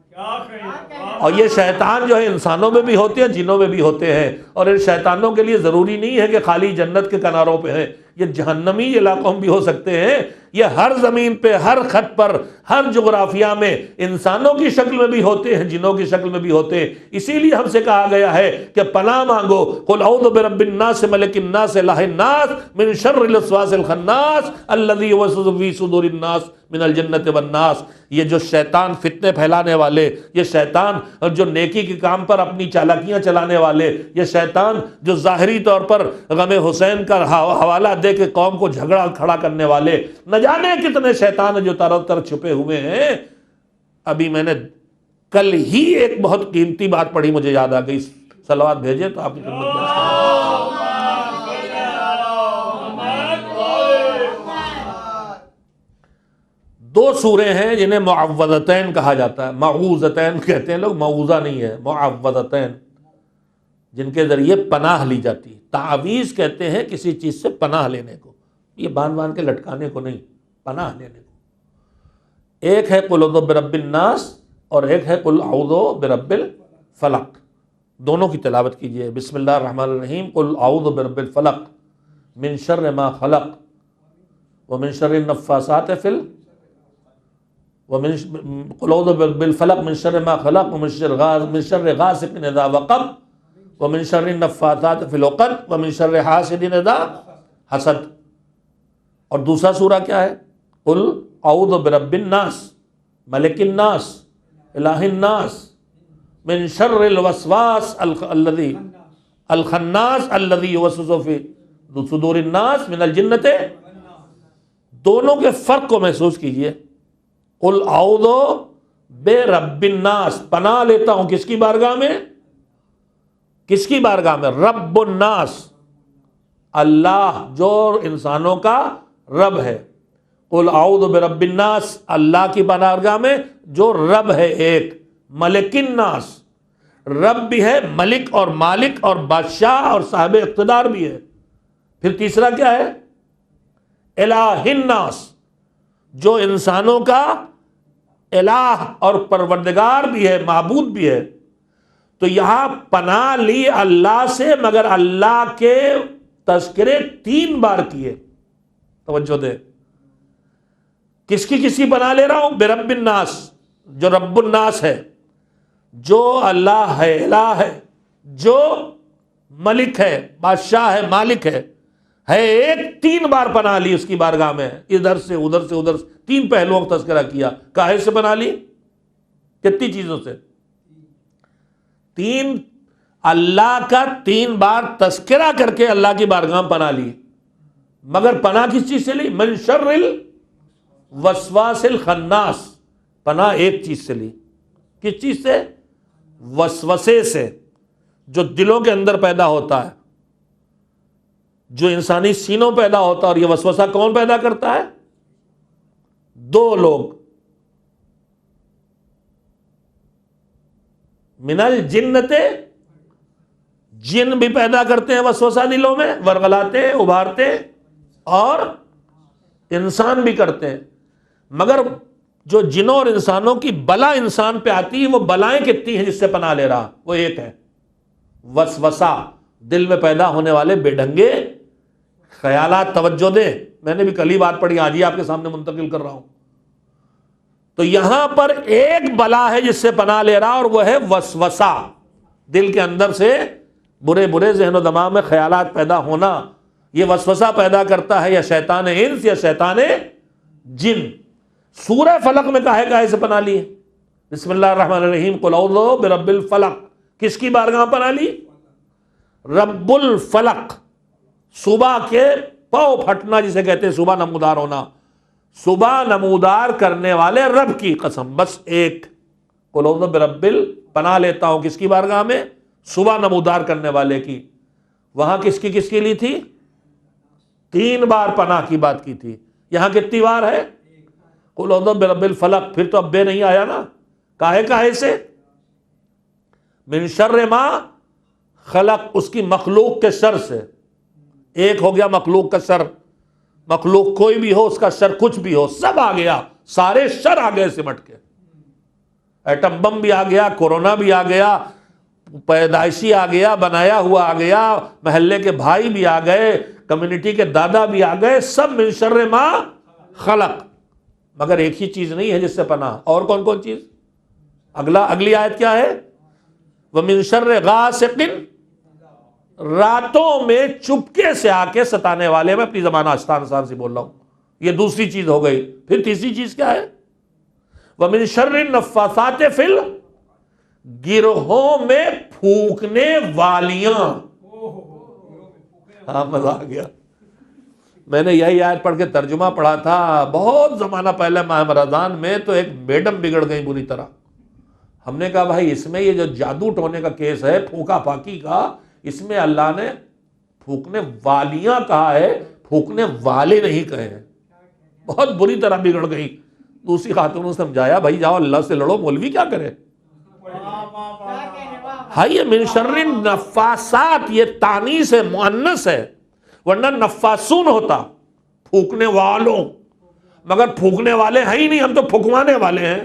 اور یہ شیطان جو ہے انسانوں میں بھی ہوتے ہیں جنوں میں بھی ہوتے ہیں، اور ان شیطانوں کے لیے ضروری نہیں ہے کہ خالی جنت کے کناروں پہ ہیں، یہ جہنمی علاقوں میں بھی ہو سکتے ہیں، یہ ہر زمین پہ ہر خط پر ہر جغرافیہ میں انسانوں کی شکل میں بھی ہوتے ہیں جنوں کی شکل میں بھی ہوتے ہیں۔ اسی لیے ہم سے کہا گیا ہے کہ پناہ مانگو، قل اعوذ برب الناس ملک الناس الہ الناس من شر الوسواس الخناس الذی یوسوس فی صدور الناس من الجنۃ والناس۔ یہ جو شیطان فتنے پھیلانے والے، یہ شیطان جو نیکی کے کام پر اپنی چالاکیاں چلانے والے، یہ شیطان جو ظاہری طور پر غم حسین کا حوالہ دے کے قوم کو جھگڑا کھڑا کرنے والے، نہ جانے کتنے شیطان جو طرف طرف چھپے ہوئے ہیں۔ ابھی میں نے کل ہی ایک بہت قیمتی بات پڑھی، مجھے یاد آ گئی، صلوات بھیجے تو آپ کی خدمت میں۔ دو سورے ہیں جنہیں معوذتین کہا جاتا ہے، معوذتین کہتے ہیں لوگ، معوذہ نہیں ہے، معوذتین، جن کے ذریعے پناہ لی جاتی ہے۔ تعویذ کہتے ہیں کسی چیز سے پناہ لینے کو، یہ باندھ کے لٹکانے کو نہیں، پناہ لینے کو۔ ایک ہے قل اعوذ برب الناس اور ایک ہے قل اعوذ برب الفلق، دونوں کی تلاوت کیجئے۔ بسم اللہ الرحمن الرحیم، قل اعوذ برب الفلق من شر ما خلق ومن شر النفاثات فی قل اعوذ بالفلق من شر ما خلق ومن شر غاسق اذا وقب ومن شر النفاثات فی العقد ومن شر حاسد اذا حسد. اور دوسرا سورہ کیا ہے؟ قل اعوذ برب الناس ملک الناس الہ الناس من شر الوسواس الذی الخناس الذی یوسوس فی صدور الناس من الجنۃ. دونوں کے فرق کو محسوس کیجئے. قل اعوذ برب الناس، پناہ لیتا ہوں کس کی بارگاہ میں؟ کس کی بارگاہ میں؟ رب الناس، اللہ جو انسانوں کا رب ہے. قل اعوذ برب الناس، اللہ کی بارگاہ میں جو رب ہے ایک. ملک الناس، رب بھی ہے، ملک اور مالک اور بادشاہ اور صاحب اقتدار بھی ہے. پھر تیسرا کیا ہے؟ الہ الناس، جو انسانوں کا الہ اور پروردگار بھی ہے، معبود بھی ہے. تو یہاں پناہ لی اللہ سے، مگر اللہ کے تذکرے 3 بار کیے. توجہ دے، کس کی پناہ لے رہا ہوں؟ برب الناس، جو رب الناس ہے، جو اللہ ہے، الہ ہے، جو ملک ہے، بادشاہ ہے، مالک ہے ایک. 3 بار پناہ لی اس کی بارگاہ میں، ادھر سے ادھر سے ادھر سے. 3 پہلوؤں کا تذکرہ کیا. کاہے سے پناہ لی؟ کتنی چیزوں سے؟ 3. اللہ کا 3 بار تذکرہ کر کے اللہ کی بارگاہ میں پناہ لی. مگر پناہ کس چیز سے لی؟ من شر الوسواس الخناس. پناہ ایک چیز سے لی. کس چیز سے؟ وسوسے سے، جو دلوں کے اندر پیدا ہوتا ہے، جو انسانی سینوں پیدا ہوتا ہے. اور یہ وسوسہ کون پیدا کرتا ہے؟ 2 لوگ. من الجنت، جن بھی پیدا کرتے ہیں وسوسہ دلوں میں، ورغلاتے ہیں، ابھارتے ہیں، اور انسان بھی کرتے ہیں. مگر جو جنوں اور انسانوں کی بلا انسان پہ آتی ہے، وہ بلائیں کتنی ہیں جس سے پناہ لے رہا؟ وہ ایک ہے وسوسہ، دل میں پیدا ہونے والے بے ڈھنگے خیالات. توجہ دیں، میں نے بھی کل ہی بات پڑھی، آج ہی آپ کے سامنے منتقل کر رہا ہوں. تو یہاں پر ایک بلا ہے جس سے پناہ لے رہا، اور وہ ہے وسوسہ. دل کے اندر سے برے برے ذہن و دماغ میں خیالات پیدا ہونا. یہ وسوسہ پیدا کرتا ہے یا شیطان انس یا شیطان جن. سورہ فلق میں کاہے سے پناہ لی؟ بسم اللہ الرحمن الرحیم. قل اعوذ برب الفلق. کس کی بارگاہ پناہ لی؟ رب الفلق. صبح کے پاؤں پھٹنا جسے کہتے ہیں، صبح نمودار ہونا. صبح نمودار کرنے والے رب کی قسم، بس ایک. قل اعوذ برب پناہ لیتا ہوں کس کی بارگاہ میں؟ صبح نمودار کرنے والے کی. وہاں کس کی لی تھی؟ 3 بار پناہ کی بات کی تھی. یہاں کتنی بار ہے؟ قل اعوذ برب الفلق. پھر تو اب بے نہیں آیا نا. کاہے سے؟ من شر ما خلق، اس کی مخلوق کے شر سے. ایک ہو گیا مخلوق کا شر. مخلوق کوئی بھی ہو، اس کا شر کچھ بھی ہو، سب آ گیا. سارے شر آ گئے سمٹ کے. ایٹم بم بھی آ گیا، کورونا بھی آ گیا، پیدائشی آ گیا، بنایا ہوا آ گیا، محلے کے بھائی بھی آ گئے، کمیونٹی کے دادا بھی آ گئے. سب من شر ما خلق. مگر ایک ہی چیز نہیں ہے جس سے پناہ. اور کون چیز؟ اگلی آیت کیا ہے؟ وَمِن شَرِّ غَاسِقٍ، راتوں میں چپکے سے آ کے ستانے والے. میں اپنی زبان آسان سے بول رہا ہوں. یہ دوسری چیز ہو گئی. پھر تیسری چیز کیا ہے؟ وَمِن شَرِّ النَّفَّاثَاتِ فِی الْعُقَدِ، گروہوں میں پھونکنے والیاں. ہاں مزہ آ گیا. میں نے یہی آیت پڑھ کے ترجمہ پڑھا تھا بہت زمانہ پہلے ماہ رمضان میں. تو ایک میڈم بگڑ گئی بری طرح. ہم نے کہا بھائی اس میں یہ جو جادو ٹونے کا کیس ہے، پھونکا پھاکی کا، اس میں اللہ نے پھونکنے والیاں کہا ہے، پھونکنے والے نہیں کہے ہیں. بہت بری طرح بگڑ گئی. دوسری خاتون نے سمجھایا بھائی جاؤ اللہ سے لڑو، مولوی کیا کرے. ہاں یہ من شر النفاسات، یہ تانیث ہے، مؤنث ہے، ورنہ نفاسون ہوتا پھونکنے والوں. مگر پھونکنے والے ہیں ہی نہیں، ہم تو پھکوانے والے ہیں.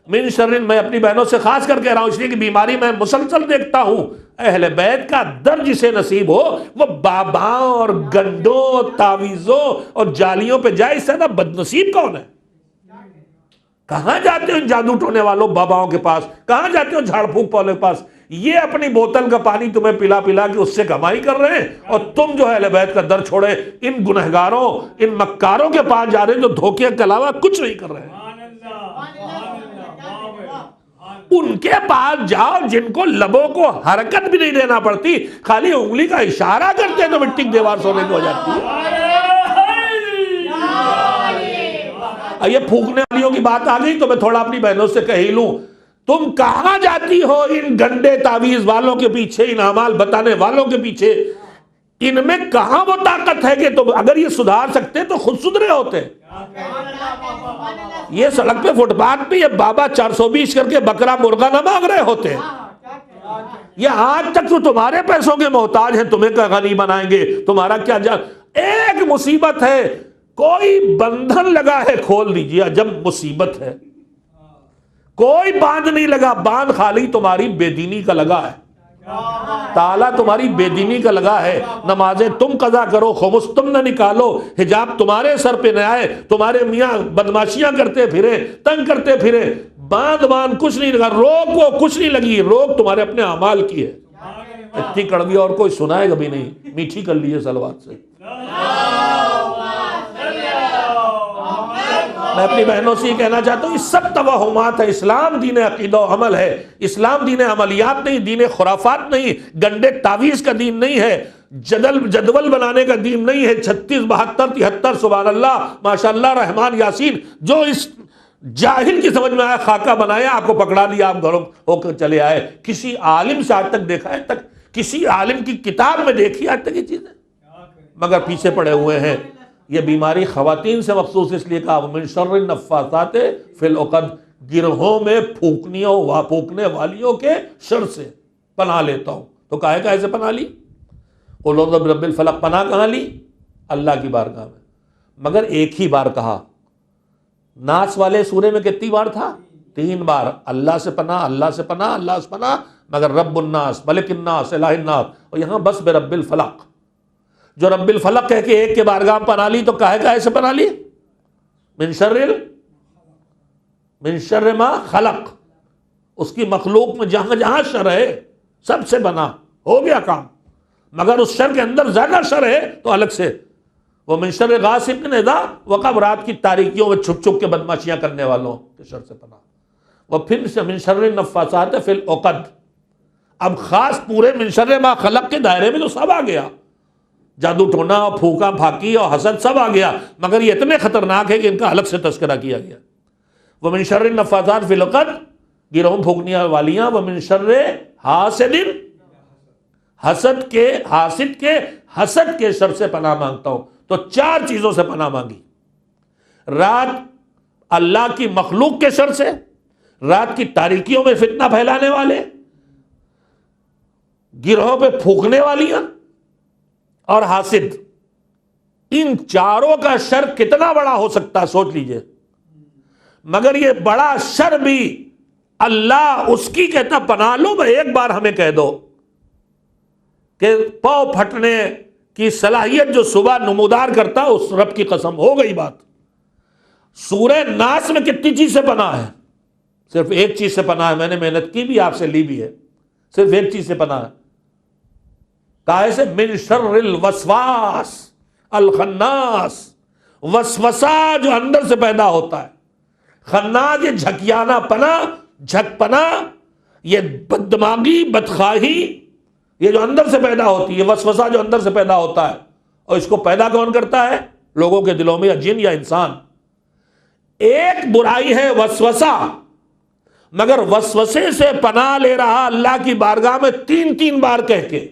من شر، میں اپنی بہنوں سے خاص کر کہہ رہا ہوں اس لیے کہ بیماری میں مسلسل دیکھتا ہوں. اہل بیت کا در جسے نصیب ہو وہ باباؤں اور گنڈوں، تعویذوں اور جالیوں پہ جائے، اس سے زیادہ بد نصیب کون ہے؟ کہاں جاتے ہو ان جادو ٹونے والوں باباؤں کے پاس، کہاں جاتے ہو جھاڑ پھونک والوں کے پاس؟ یہ اپنی بوتل کا پانی تمہیں پلا پلا کے اس سے کمائی کر رہے ہیں، اور تم جو ہے اہل بیت کا در چھوڑے ان گنہگاروں، ان مکاروں کے پاس جا رہے ہیں جو دھوکے کے علاوہ کچھ نہیں کر رہے ہیں۔ ان کے پاس جاؤ جن کو لبوں کو حرکت بھی نہیں دینا پڑتی، خالی انگلی کا اشارہ کرتے ہیں تو مٹی کی دیوار سونے کی ہو جاتی ہے۔ یہ پھونکنے والیوں کی بات آ گئی تو میں تھوڑا اپنی بہنوں سے کہہ ہی لوں، تم کہاں جاتی ہو ان گنڈے تعویذ والوں کے پیچھے، ان اعمال بتانے والوں کے پیچھے؟ ان میں کہاں وہ طاقت ہے کہ تم اگر یہ سدھار سکتے تو خود سدھرے ہوتے۔ یہ سڑک پہ فٹ پاتھ پہ یہ بابا 420 کر کے بکرا مرغا نہ مانگ رہے ہوتے، یہ آج تک تو تمہارے پیسوں کے محتاج ہیں، تمہیں کیا غنی بنائیں گے، تمہارا کیا ایک مصیبت ہے، کوئی بندھن لگا ہے کھول دیجیے جب مصیبت ہے، کوئی باندھ نہیں لگا، باندھ خالی تمہاری بے دینی کا لگا ہے، تالا تمہاری بے دینی کا لگا ہے، نمازیں تم قضا کرو، خمس تم نہ نکالو، حجاب تمہارے سر پہ نہ آئے، تمہارے میاں بدماشیاں کرتے پھرے، تنگ کرتے پھرے، باندھ کچھ نہیں لگا، روک وہ کچھ نہیں لگی، روک تمہارے اپنے اعمال کی ہے۔ اتنی کڑوی اور کوئی سنائے کبھی نہیں، میٹھی کر لیجیے صلوات سے۔ میں اپنی بہنوں سے یہ کہنا چاہتا ہوں، یہ سب توہمات ہے، اسلام دین عقیدہ و عمل ہے، اسلام دین عملیات نہیں، دین خرافات نہیں، گنڈے تعویذ کا دین نہیں ہے، جدول بنانے کا دین نہیں ہے، 36 72 73 سبحان اللہ ماشاءاللہ رحمان یاسین، جو اس جاہل کی سمجھ میں آیا خاکہ بنایا، آپ کو پکڑا لیا، آپ گھروں ہو کر چلے آئے۔ کسی عالم سے آج تک دیکھا ہے، تک کسی عالم کی کتاب میں دیکھی آج تک یہ چیزیں؟ مگر پیچھے پڑے ہوئے ہیں۔ یہ بیماری خواتین سے مخصوص اس لیے کہا من شر النفاثات فی العقد، گرہوں میں پھونکنے والیوں کے شر سے پناہ لیتا ہوں۔ تو کہے سے پناہ لی؟ قل اعوذ برب الفلق، پناہ کہاں لی؟ اللہ کی بارگاہ میں، مگر ایک ہی بار کہا۔ ناس والے سورے میں کتنی بار تھا؟ 3 بار، اللہ سے پناہ، اللہ سے پناہ، اللہ سے پناہ، مگر رب الناس، ملک الناس، الہ الناس، اور یہاں بس برب الفلق۔ جو رب الفلق کہہ کے ایک کے بارگاہ پناہ لی تو کہے سے پناہ لی؟ من شر ما خلق، اس کی مخلوق میں جہاں جہاں شر ہے سب سے بنا ہو گیا کام، مگر اس شر کے اندر زیادہ شر ہے تو الگ سے۔ وہ من شر غاسق اذا وقب، رات کی تاریکیوں میں چھپ چھپ کے بدماشیاں کرنے والوں کے شر سے پناہ۔ وہ پھر سے من شر النفاثات فی العقد، اب خاص پورے من شر ما خلق کے دائرے میں تو سب آ گیا، جادو ٹونا اور پھونکا پھاکی اور حسد سب آ گیا، مگر یہ اتنے خطرناک ہے کہ ان کا الگ سے تذکرہ کیا گیا۔ وَمِن شَرِّ النَّفَّاثَاتِ فِي الْعُقَدِ، گرہوں پھونکنے والیاں، وَمِن شَرِّ حَاسِدٍ، حسد کے حسد کے شر سے پناہ مانگتا ہوں۔ تو 4 چیزوں سے پناہ مانگی، رات اللہ کی مخلوق کے شر سے، رات کی تاریکیوں میں فتنہ پھیلانے والے، گرہوں پہ پھونکنے والیاں اور حاسد۔ ان چاروں کا شر کتنا بڑا ہو سکتا ہے سوچ لیجئے، مگر یہ بڑا شر بھی اللہ اس کی کہتا پناہ لو، میں ایک بار ہمیں کہہ دو کہ پاؤں پھٹنے کی صلاحیت جو صبح نمودار کرتا اس رب کی قسم ہو گئی بات۔ سورہ ناس میں کتنی چیز سے پناہ ہے؟ صرف ایک چیز سے پناہ ہے، میں نے محنت کی بھی، آپ سے لی بھی ہے، صرف ایک چیز سے پناہ ہے، کہا سے من شر الوسواس الخناس، وسوسہ جو اندر سے پیدا ہوتا ہے، خناس یہ جھکیانا پنا، جھک پنا، یہ بددماغی بدخواہی، یہ جو اندر سے پیدا ہوتی ہے، وسوسہ جو اندر سے پیدا ہوتا ہے، اور اس کو پیدا کون کرتا ہے؟ لوگوں کے دلوں میں، یا جن یا انسان۔ ایک برائی ہے وسوسہ، مگر وسوسے سے پناہ لے رہا اللہ کی بارگاہ میں 3 بار کہہ کے۔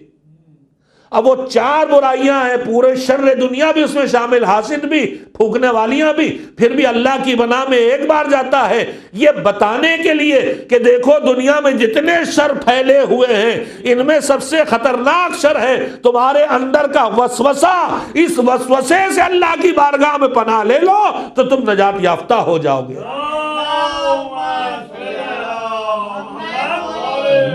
اب وہ 4 برائیاں ہیں، پورے شر دنیا بھی اس میں شامل، حاسد بھی، پھونکنے والیاں بھی، پھر بھی اللہ کی بنا میں ایک بار جاتا ہے، یہ بتانے کے لیے کہ دیکھو دنیا میں جتنے شر پھیلے ہوئے ہیں ان میں سب سے خطرناک شر ہے تمہارے اندر کا وسوسہ، اس وسوسے سے اللہ کی بارگاہ میں پناہ لے لو تو تم نجات یافتہ ہو جاؤ گے۔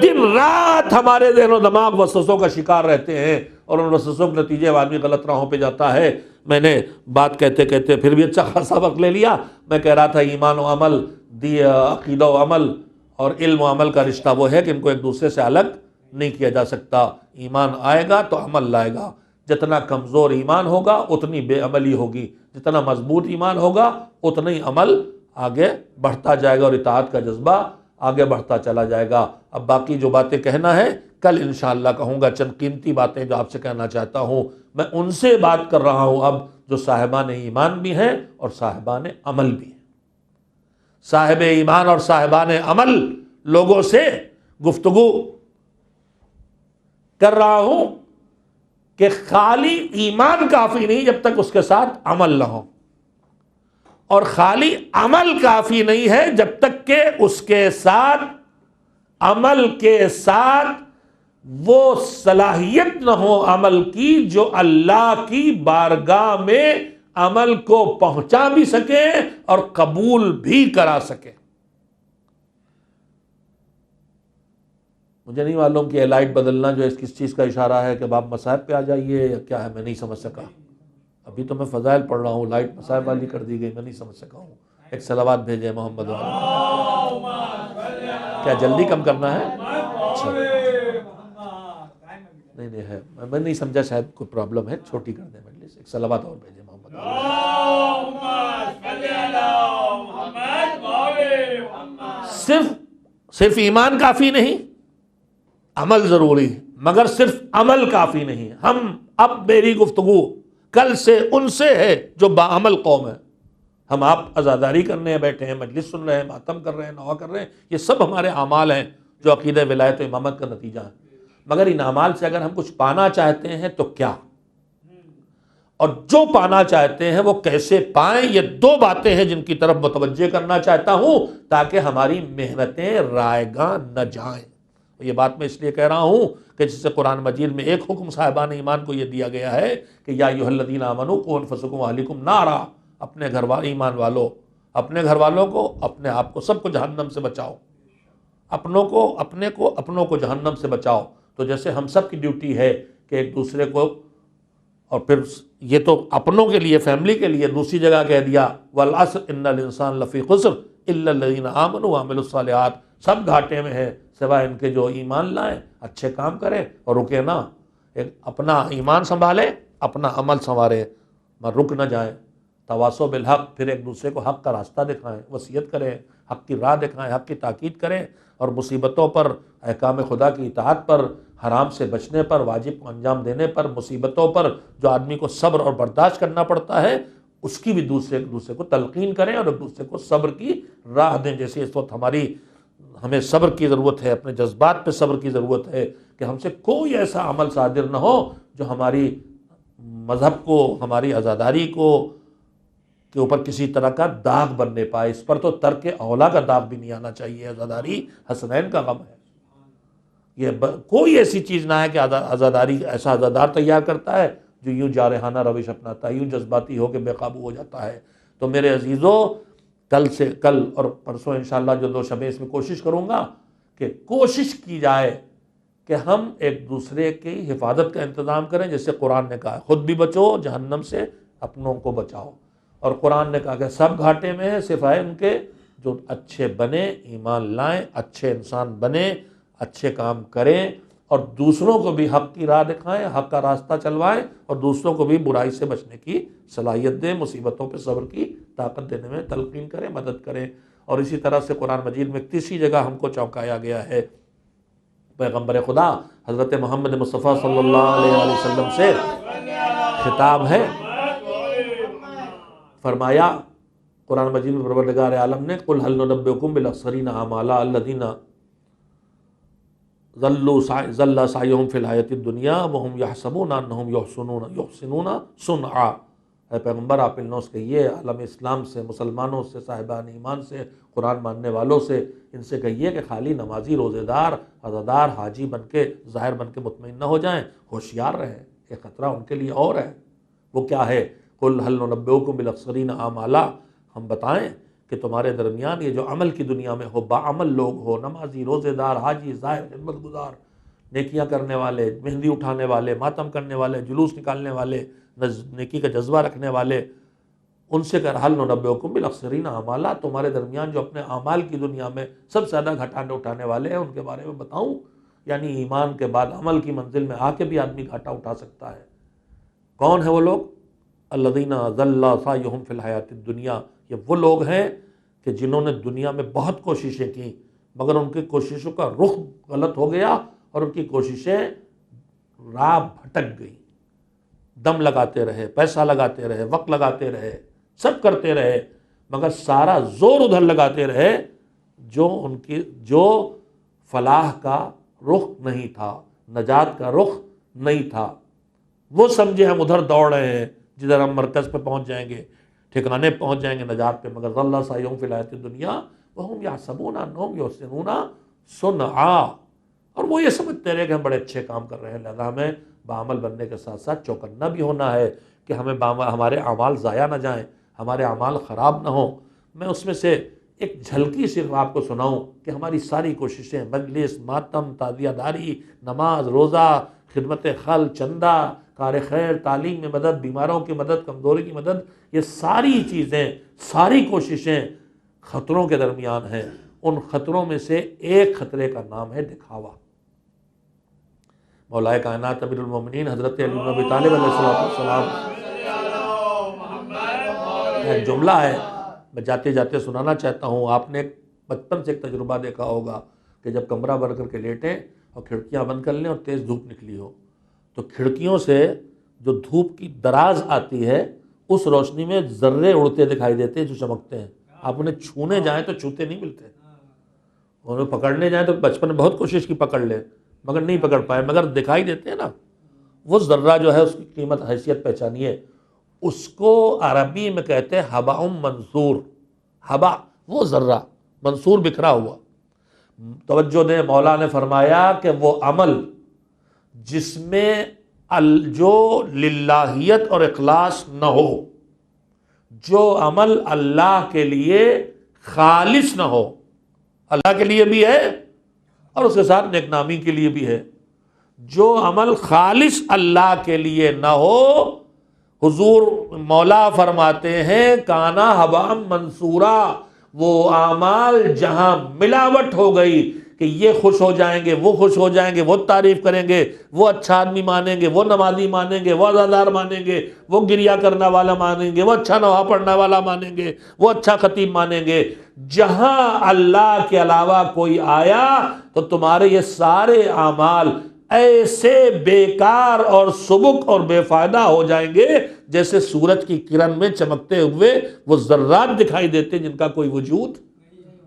دن رات ہمارے ذہن و دماغ وسوسوں کا شکار رہتے ہیں، اور ان وسوسوں کے نتیجے آدمی غلط راہوں پہ جاتا ہے۔ میں نے بات کہتے کہتے پھر بھی اچھا خاصا وقت لے لیا۔ میں کہہ رہا تھا ایمان و عمل عقیدہ و عمل اور علم و عمل کا رشتہ وہ ہے کہ ان کو ایک دوسرے سے الگ نہیں کیا جا سکتا۔ ایمان آئے گا تو عمل لائے گا، جتنا کمزور ایمان ہوگا اتنی بے عملی ہوگی، جتنا مضبوط ایمان ہوگا اتنا ہی عمل آگے بڑھتا جائے گا اور اطاعت کا جذبہ آگے بڑھتا چلا جائے گا۔ اب باقی جو باتیں کہنا ہے کل انشاءاللہ کہوں گا، چند قیمتی باتیں جو آپ سے کہنا چاہتا ہوں۔ میں ان سے بات کر رہا ہوں اب جو صاحبان ایمان بھی ہیں اور صاحبان عمل بھی ہیں۔ صاحب ایمان اور صاحبان عمل لوگوں سے گفتگو کر رہا ہوں کہ خالی ایمان کافی نہیں جب تک اس کے ساتھ عمل نہ ہو، اور خالی عمل کافی نہیں ہے جب تک کہ اس کے ساتھ عمل کے ساتھ وہ صلاحیت نہ ہو عمل کی جو اللہ کی بارگاہ میں عمل کو پہنچا بھی سکے اور قبول بھی کرا سکے۔ مجھے نہیں معلوم کہ یہ لائٹ بدلنا جو اس کس چیز کا اشارہ ہے، کہ آپ مصائب پہ آ جائیے یا کیا ہے، میں نہیں سمجھ سکا۔ ابھی تو میں فضائل پڑھ رہا ہوں، لائٹ مصائب والی کر دی گئی، میں نہیں سمجھ سکا ہوں۔ ایک صلوات بھیجے محمد والا۔ کیا جلدی کم کرنا ہے؟ اچھا نہیں ہے، میں نہیں سمجھا، شاید کوئی پرابلم ہے، چھوٹی کر دیں مجلس۔ ایک صلوات اور بھیجے محمد والا۔ صرف ایمان کافی نہیں، عمل ضروری ہے، مگر صرف عمل کافی نہیں۔ ہم اب میری گفتگو کل سے ان سے ہے جو باعمل قوم ہے۔ ہم آپ عزاداری کرنے بیٹھے ہیں، مجلس سن رہے ہیں، ماتم کر رہے ہیں، نوا کر رہے ہیں، یہ سب ہمارے اعمال ہیں جو عقیدہ ولایت و امامت کا نتیجہ ہے۔ مگر ان اعمال سے اگر ہم کچھ پانا چاہتے ہیں تو کیا، اور جو پانا چاہتے ہیں وہ کیسے پائیں، یہ دو باتیں ہیں جن کی طرف متوجہ کرنا چاہتا ہوں تاکہ ہماری محنتیں رائے گاں نہ جائیں۔ یہ بات میں اس لیے کہہ رہا ہوں کہ جس سے قرآن مجید میں ایک حکم صاحبان ایمان کو یہ دیا گیا ہے کہ یا ایھا الذین آمنوا قوا انفسکم واہلیکم نارا، اپنے گھر والے ایمان والوں، اپنے گھر والوں کو، اپنے آپ کو، سب کو جہنم سے بچاؤ، اپنوں کو، اپنوں کو جہنم سے بچاؤ۔ تو جیسے ہم سب کی ڈیوٹی ہے کہ ایک دوسرے کو، اور پھر یہ تو اپنوں کے لیے، فیملی کے لیے، دوسری جگہ کہہ دیا والعصر ان الانسان لفی خسر الا الذین آمنوا وعملوا الصالحات، سب گھاٹے میں ہے سوائے ان کے جو ایمان لائیں، اچھے کام کریں اور رکے نہ، ایک اپنا ایمان سنبھالیں، اپنا عمل سنواریں، رک نہ جائیں۔ تواصوا بالحق، پھر ایک دوسرے کو حق کا راستہ دکھائیں، وصیت کریں، حق کی راہ دکھائیں، حق کی تاکید کریں، اور مصیبتوں پر، احکام خدا کی اطاعت پر، حرام سے بچنے پر، واجب کو انجام دینے پر، مصیبتوں پر جو آدمی کو صبر اور برداشت کرنا پڑتا ہے اس کی بھی ایک دوسرے کو تلقین کریں اور ایک دوسرے کو صبر کی راہ دیں۔ جیسے اس وقت ہمیں صبر کی ضرورت ہے، اپنے جذبات پہ صبر کی ضرورت ہے کہ ہم سے کوئی ایسا عمل صادر نہ ہو جو ہماری مذہب کو، ہماری عزاداری کو کے اوپر کسی طرح کا داغ بننے پائے۔ اس پر تو ترک اولا کا داغ بھی نہیں آنا چاہیے، عزاداری حسنین کا غم ہے۔ یہ کوئی ایسی چیز نہ ہے کہ عزاداری ایسا عزادار تیار کرتا ہے جو یوں جارحانہ روش اپناتا ہے، یوں جذباتی ہو کے بے قابو ہو جاتا ہے۔ تو میرے عزیزو، کل اور پرسوں انشاءاللہ جو 2 شبیں اس میں کوشش کروں گا کہ کوشش کی جائے کہ ہم ایک دوسرے کی حفاظت کا انتظام کریں، جیسے قرآن نے کہا خود بھی بچو جہنم سے، اپنوں کو بچاؤ۔ اور قرآن نے کہا کہ سب گھاٹے میں ہیں سوائے ان کے جو اچھے بنے، ایمان لائیں، اچھے انسان بنیں، اچھے کام کریں، اور دوسروں کو بھی حق کی راہ دکھائیں، حق کا راستہ چلوائیں، اور دوسروں کو بھی برائی سے بچنے کی صلاحیت دیں، مصیبتوں پہ صبر کی طاقت دینے میں تلقین کریں، مدد کریں۔ اور اسی طرح سے قرآن مجید میں تیسری جگہ ہم کو چونکایا گیا ہے، پیغمبر خدا حضرت محمد مصطفیٰ صلی اللہ علیہ وسلم سے خطاب ہے۔ فرمایا قرآن مجید میں پروردگار عالم نے قل هل ننبئکم بالاخسرین اعمالا الذین ضل سعیہم فی الحیاۃ الدنیا وہم یحسبون انہم یحسنون صنعا۔ اے پیغمبر آپ ان لوگوں سے کہیے، عالم اسلام سے، مسلمانوں سے، صاحبان ایمان سے، قرآن ماننے والوں سے، ان سے کہیے کہ خالی نمازی، روزے دار، عزادار، حاجی بن کے، ظاہر بن کے مطمئن نہ ہو جائیں، ہوشیار رہیں۔ ایک خطرہ ان کے لیے اور ہے، وہ کیا ہے؟ قل هل ننبئکم بالاخسرین اعمالا، ہم بتائیں کہ تمہارے درمیان یہ جو عمل کی دنیا میں ہو، باعمل لوگ ہو، نمازی، روزے دار، حاجی، ظاہر، خدمت گزار، نیکیاں کرنے والے، مہندی اٹھانے والے، ماتم کرنے والے، جلوس نکالنے والے، نیکی کا جذبہ رکھنے والے، ان سے کہہ رہا ننبئکم بالاخسرین اعمالا، تمہارے درمیان جو اپنے اعمال کی دنیا میں سب سے زیادہ گھاٹا اٹھانے والے ہیں ان کے بارے میں بتاؤں؟ یعنی ایمان کے بعد عمل کی منزل میں آ کے بھی آدمی گھاٹا اٹھا سکتا ہے۔ کون ہے وہ لوگ؟ الذین ضل سعیہم فی الحیاۃ الدنیا، یہ وہ لوگ ہیں کہ جنہوں نے دنیا میں بہت کوششیں کی مگر ان کی کوششوں کا رخ غلط ہو گیا اور ان کی کوششیں راہ بھٹک گئی۔ دم لگاتے رہے، پیسہ لگاتے رہے، وقت لگاتے رہے، سب کرتے رہے، مگر سارا زور ادھر لگاتے رہے جو فلاح کا رخ نہیں تھا، نجات کا رخ نہیں تھا۔ وہ سمجھے ہم ادھر دوڑ رہے ہیں جدھر ہم مرکز پہ پہنچ جائیں گے، ٹھکانے پہنچ جائیں گے نجات پہ، مگر ضل سعیہم فی الحیاۃ الدنیا وہم یحسبون انہم یحسنون صنعا، اور وہ یہ سمجھتے رہے کہ ہم بڑے اچھے کام کر رہے ہیں، لہذا ہمیں بعمل بننے کے ساتھ ساتھ چوکنا بھی ہونا ہے کہ ہمارے اعمال ضائع نہ جائیں، ہمارے اعمال خراب نہ ہوں۔ میں اس میں سے ایک جھلکی صرف آپ کو سناؤں کہ ہماری ساری کوششیں، مجلس، ماتم، تعزیہ داری، نماز، روزہ، خدمت خلق، چندہ، کار خیر، تعلیم میں مدد، بیماروں کی مدد، کمزوری کی مدد، یہ ساری چیزیں، ساری کوششیں خطروں کے درمیان ہیں۔ ان خطروں میں سے ایک خطرے کا نام ہے دکھاوا۔ مولا کائنات امیر المومنین حضرت علی بن ابی طالب علیہ السلام، ایک جملہ ہے میں جاتے جاتے سنانا چاہتا ہوں۔ آپ نے بچپن سے ایک تجربہ دیکھا ہوگا کہ جب کمرہ بند کر کے لیٹیں اور کھڑکیاں بند کر لیں اور تیز دھوپ نکلی ہو تو کھڑکیوں سے جو دھوپ کی دراز آتی ہے اس روشنی میں ذرے اڑتے دکھائی دیتے ہیں جو چمکتے ہیں۔ آپ انہیں چھونے جائیں تو چھوتے نہیں ملتے، انہیں پکڑنے جائیں تو بچپن میں بہت کوشش کی پکڑ لیں مگر نہیں پکڑ پائے، مگر دکھائی دیتے ہیں نا۔ وہ ذرہ جو ہے اس کی قیمت حیثیت پہچانیے، اس کو عربی میں کہتے ہیں ہباء منثور۔ ہبا وہ ذرہ، منثور بکھرا ہوا۔ توجہ دیں، مولا نے فرمایا کہ وہ عمل جس میں جو للہیت اور اخلاص نہ ہو، جو عمل اللہ کے لیے خالص نہ ہو، اللہ کے لیے بھی ہے اور اس کے ساتھ نیک نامی کے لیے بھی ہے، جو عمل خالص اللہ کے لیے نہ ہو، حضور مولا فرماتے ہیں کانا ہباء منثورا، وہ اعمال جہاں ملاوٹ ہو گئی کہ یہ خوش ہو جائیں گے، وہ خوش ہو جائیں گے، وہ تعریف کریں گے، وہ اچھا آدمی مانیں گے، وہ نمازی مانیں گے، وہ عزادار مانیں گے، وہ گریا کرنا والا مانیں گے، وہ اچھا نوحہ پڑھنے والا مانیں گے، وہ اچھا خطیب مانیں گے۔ جہاں اللہ کے علاوہ کوئی آیا تو تمہارے یہ سارے اعمال ایسے بیکار اور سبک اور بے فائدہ ہو جائیں گے جیسے سورج کی کرن میں چمکتے ہوئے وہ ذرات دکھائی دیتے جن کا کوئی وجود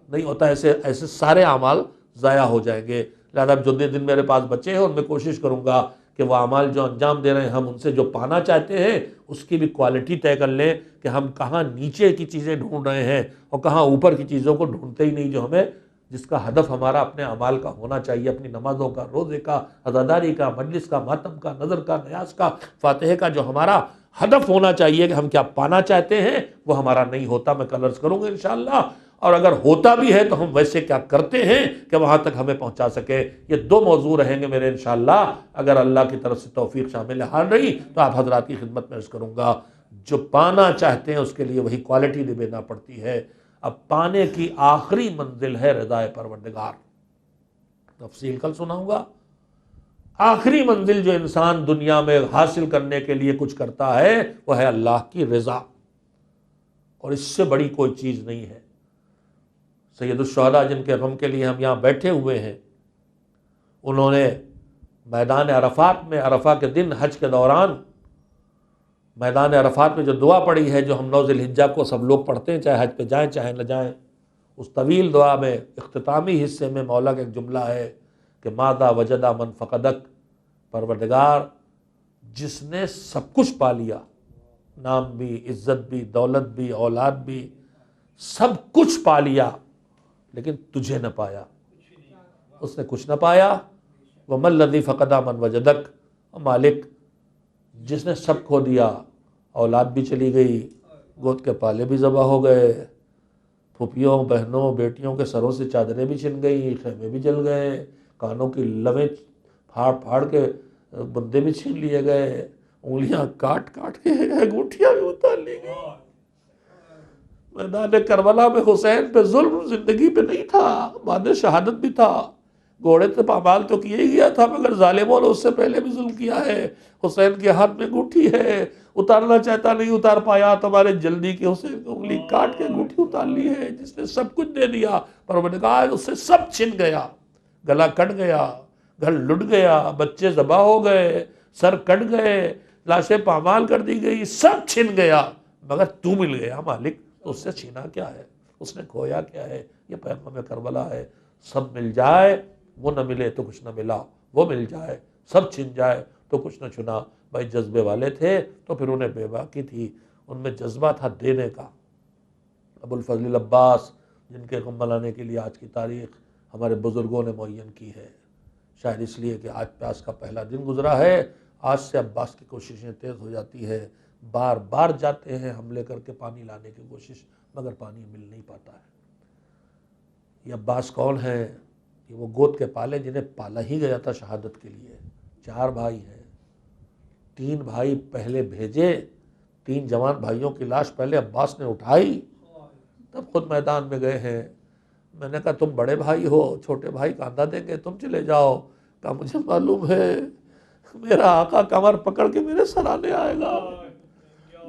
نہیں ہوتا۔ ایسے سارے اعمال ضائع ہو جائیں گے۔ لہذا جو دن میرے پاس بچے ہیں ان میں کوشش کروں گا کہ وہ اعمال جو انجام دے رہے ہیں ہم ان سے جو پانا چاہتے ہیں اس کی بھی کوالٹی طے کر لیں کہ ہم کہاں نیچے کی چیزیں ڈھونڈ رہے ہیں اور کہاں اوپر کی چیزوں کو ڈھونڈتے ہی نہیں، جو ہمیں جس کا ہدف ہمارا اپنے اعمال کا ہونا چاہیے، اپنی نمازوں کا، روزے کا، عزاداری کا، مجلس کا، ماتم کا، نظر کا، نیاز کا، فاتحے کا، جو ہمارا ہدف ہونا چاہیے کہ ہم کیا پانا چاہتے ہیں وہ ہمارا نہیں ہوتا۔ میں کل عرض کروں گا انشاءاللہ، اور اگر ہوتا بھی ہے تو ہم ویسے کیا کرتے ہیں کہ وہاں تک ہمیں پہنچا سکے۔ یہ دو موضوع رہیں گے میرے انشاءاللہ، اگر اللہ کی طرف سے توفیق شامل حال رہی تو آپ حضرات کی خدمت میں عرض کروں گا۔ جو پانا چاہتے ہیں اس کے لیے وہی کوالٹی نبھانا پڑتی ہے۔ اب پانے کی آخری منزل ہے رضا پروردگار، تفصیل کل سناؤں گا۔ آخری منزل جو انسان دنیا میں حاصل کرنے کے لیے کچھ کرتا ہے وہ ہے اللہ کی رضا، اور اس سے بڑی کوئی چیز نہیں ہے۔ سید الشہداء جن کے غم کے لیے ہم یہاں بیٹھے ہوئے ہیں، انہوں نے میدان عرفات میں، عرفہ کے دن حج کے دوران میدان عرفات میں جو دعا پڑھی ہے، جو ہم 9 ذی الحجہ کو سب لوگ پڑھتے ہیں چاہے حج پہ جائیں چاہے نہ جائیں، اس طویل دعا میں اختتامی حصے میں مولا کا ایک جملہ ہے کہ ماذا وجدا من فقدک، پروردگار جس نے سب کچھ پا لیا، نام بھی، عزت بھی، دولت بھی، اولاد بھی، سب کچھ پا لیا لیکن تجھے نہ پایا، اس نے کچھ نہ پایا۔ وَمَا الَّذِي فَقَدَ مَنْ وَجَدَكَ، مالک جس نے سب کھو دیا، اولاد بھی چلی گئی، گود کے پالے بھی ذبح ہو گئے، پھوپھیوں، بہنوں، بیٹیوں کے سروں سے چادریں بھی چھن گئی، خیمے بھی جل گئے، کانوں کی لویں پھاڑ پھاڑ کے بندے بھی چھین لیے گئے، انگلیاں کاٹ کاٹ کے انگوٹھیاں بھی اتار لی گئی، میدان کربلا میں حسین پہ ظلم زندگی پہ نہیں تھا، بعد شہادت بھی تھا، گھوڑے سے پامال تو کیا ہی گیا تھا، مگر ظالموں نے اس سے پہلے بھی ظلم کیا ہے۔ حسین کے ہاتھ میں انگوٹھی ہے، اتارنا چاہتا نہیں اتار پایا، تمہارے جلدی کے حسین کی انگلی کاٹ کے انگوٹھی اتار لی ہے، جس نے سب کچھ دے دیا، پر وہ نے کہا اس سے سب چھن گیا، گلا کٹ گیا، گھر لٹ گیا، بچے ذبح ہو گئے، سر کٹ گئے، لاشیں پامال کر دی گئی، سب چھن گیا، مگر تو مل گیا مالک، تو اس سے چھینا کیا ہے، اس نے کھویا کیا ہے؟ یہ پیغام کربلا ہے۔ سب مل جائے وہ نہ ملے تو کچھ نہ ملا، وہ مل جائے سب چھن جائے تو کچھ نہ چھنا۔ بھائی جذبے والے تھے تو پھر انہیں بے باکی تھی، ان میں جذبہ تھا دینے کا۔ ابو الفضل عباس، جن کے غم منانے کے لیے آج کی تاریخ ہمارے بزرگوں نے معین کی ہے، شاید اس لیے کہ آج پیاس کا پہلا دن گزرا ہے، آج سے عباس کی کوششیں تیز ہو جاتی ہے، بار بار جاتے ہیں حملے کر کے پانی لانے کی کوشش، مگر پانی مل نہیں پاتا ہے۔ یہ عباس کون ہے؟ یہ وہ گود کے پالے جنہیں پالا ہی گیا تھا شہادت کے لیے۔ 4 بھائی ہیں، 3 بھائی پہلے بھیجے، 3 جوان بھائیوں کی لاش پہلے عباس نے اٹھائی، تب خود میدان میں گئے ہیں۔ میں نے کہا تم بڑے بھائی ہو، چھوٹے بھائی کاندھا دیں گے، تم چلے جاؤ۔ کہا مجھے معلوم ہے میرا آقا کمر پکڑ کے میرے سرانے آئے گا،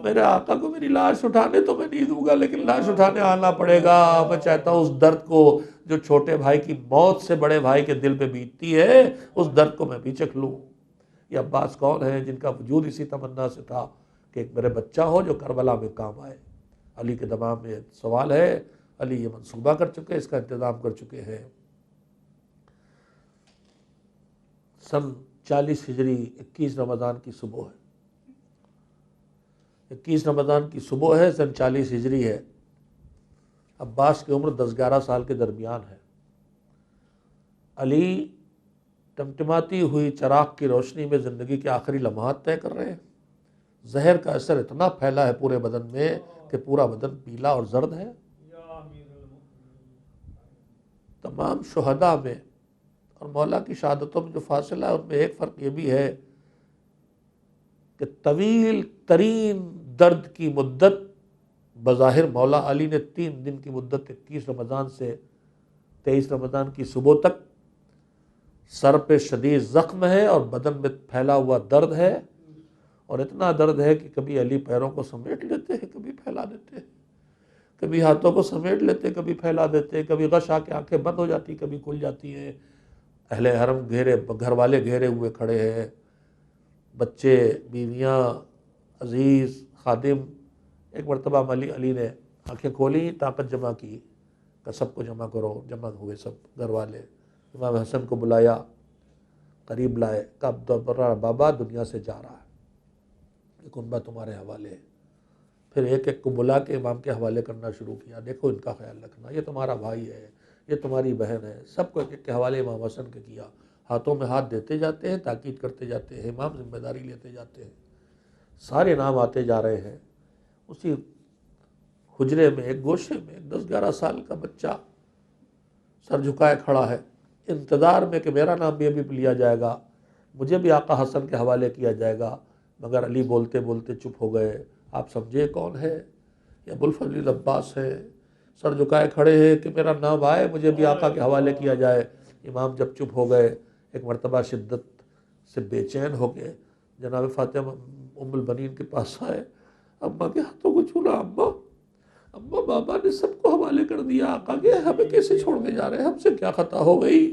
میرے آقا کو میری لاش اٹھانے تو میں نہیں دوں گا، لیکن لاش اٹھانے آنا پڑے گا۔ میں چاہتا ہوں اس درد کو جو چھوٹے بھائی کی موت سے بڑے بھائی کے دل پہ بیتتی ہے، اس درد کو میں بھی چکھ لوں۔ یہ عباس کون ہے؟ جن کا وجود اسی تمنا سے تھا کہ ایک میرے بچہ ہو جو کربلا میں کام آئے۔ علی کے دماغ میں سوال ہے، علی یہ منصوبہ کر چکے، اس کا انتظام کر چکے ہیں۔ سن 40 ہجری 21 رمضان کی صبح ہے، 21 رمضان کی صبح ہے، سن 40 ہجری ہے۔ عباس کی عمر 10-11 سال کے درمیان ہے۔ علی ٹمٹماتی ہوئی چراغ کی روشنی میں زندگی کے آخری لمحات طے کر رہے ہیں۔ زہر کا اثر اتنا پھیلا ہے پورے بدن میں کہ پورا بدن پیلا اور زرد ہے۔ تمام شہداء میں اور مولا کی شہادتوں میں جو فاصلہ ہے، ان میں ایک فرق یہ بھی ہے کہ طویل ترین درد کی مدت بظاہر مولا علی نے 3 دن کی مدت 21 رمضان سے 23 رمضان کی صبح تک سر پہ شدید زخم ہے اور بدن میں پھیلا ہوا درد ہے، اور اتنا درد ہے کہ کبھی علی پیروں کو سمیٹ لیتے ہیں، کبھی پھیلا دیتے ہیں، کبھی ہاتھوں کو سمیٹ لیتے، کبھی پھیلا دیتے، کبھی غش آ کے آنکھیں بند ہو جاتی، کبھی کھل جاتی ہیں۔ اہل حرم گھر والے گھیرے ہوئے کھڑے ہیں، بچے، بیویاں، عزیز، خادم۔ ایک مرتبہ علی نے آنکھیں کھولی، طاقت جمع کی، کہ سب کو جمع کرو، جمع ہوئے سب گھر والے۔ امام حسن کو بلایا، قریب لائے، کہا عبدالبر بابا دنیا سے جا رہا ہے، یہ کنبہ تمہارے حوالے ہے۔ پھر ایک ایک کو بلا کے امام کے حوالے کرنا شروع کیا، دیکھو ان کا خیال رکھنا، یہ تمہارا بھائی ہے، یہ تمہاری بہن ہے، سب کو ایک ایک کے حوالے امام حسن کے کیا۔ ہاتھوں میں ہاتھ دیتے جاتے ہیں، تاکید کرتے جاتے ہیں، امام ذمہ داری لیتے جاتے ہیں، سارے نام آتے جا رہے ہیں۔ اسی حجرے میں ایک گوشے میں ایک 10-11 سال کا بچہ سر جھکائے کھڑا ہے، انتظار میں کہ میرا نام بھی ابھی لیا جائے گا، مجھے بھی آقا حسن کے حوالے کیا جائے گا، مگر علی بولتے بولتے چپ ہو گئے۔ آپ سمجھے کون ہے؟ یہ ابو الفضل عباس ہے، سر جھکائے کھڑے ہیں کہ میرا نام آئے، مجھے بھی آقا کے حوالے کیا جائے۔ امام جب چپ ہو گئے، ایک مرتبہ شدت سے بے چین ہو کے جناب فاطمہ ام البنین کے پاس آئے، اماں کے ہاتھوں کو چھولا، اماں بابا نے سب کو حوالے کر دیا آقا کے، ہمیں کیسے چھوڑ کے جا رہے ہیں؟ ہم سے کیا خطا ہو گئی؟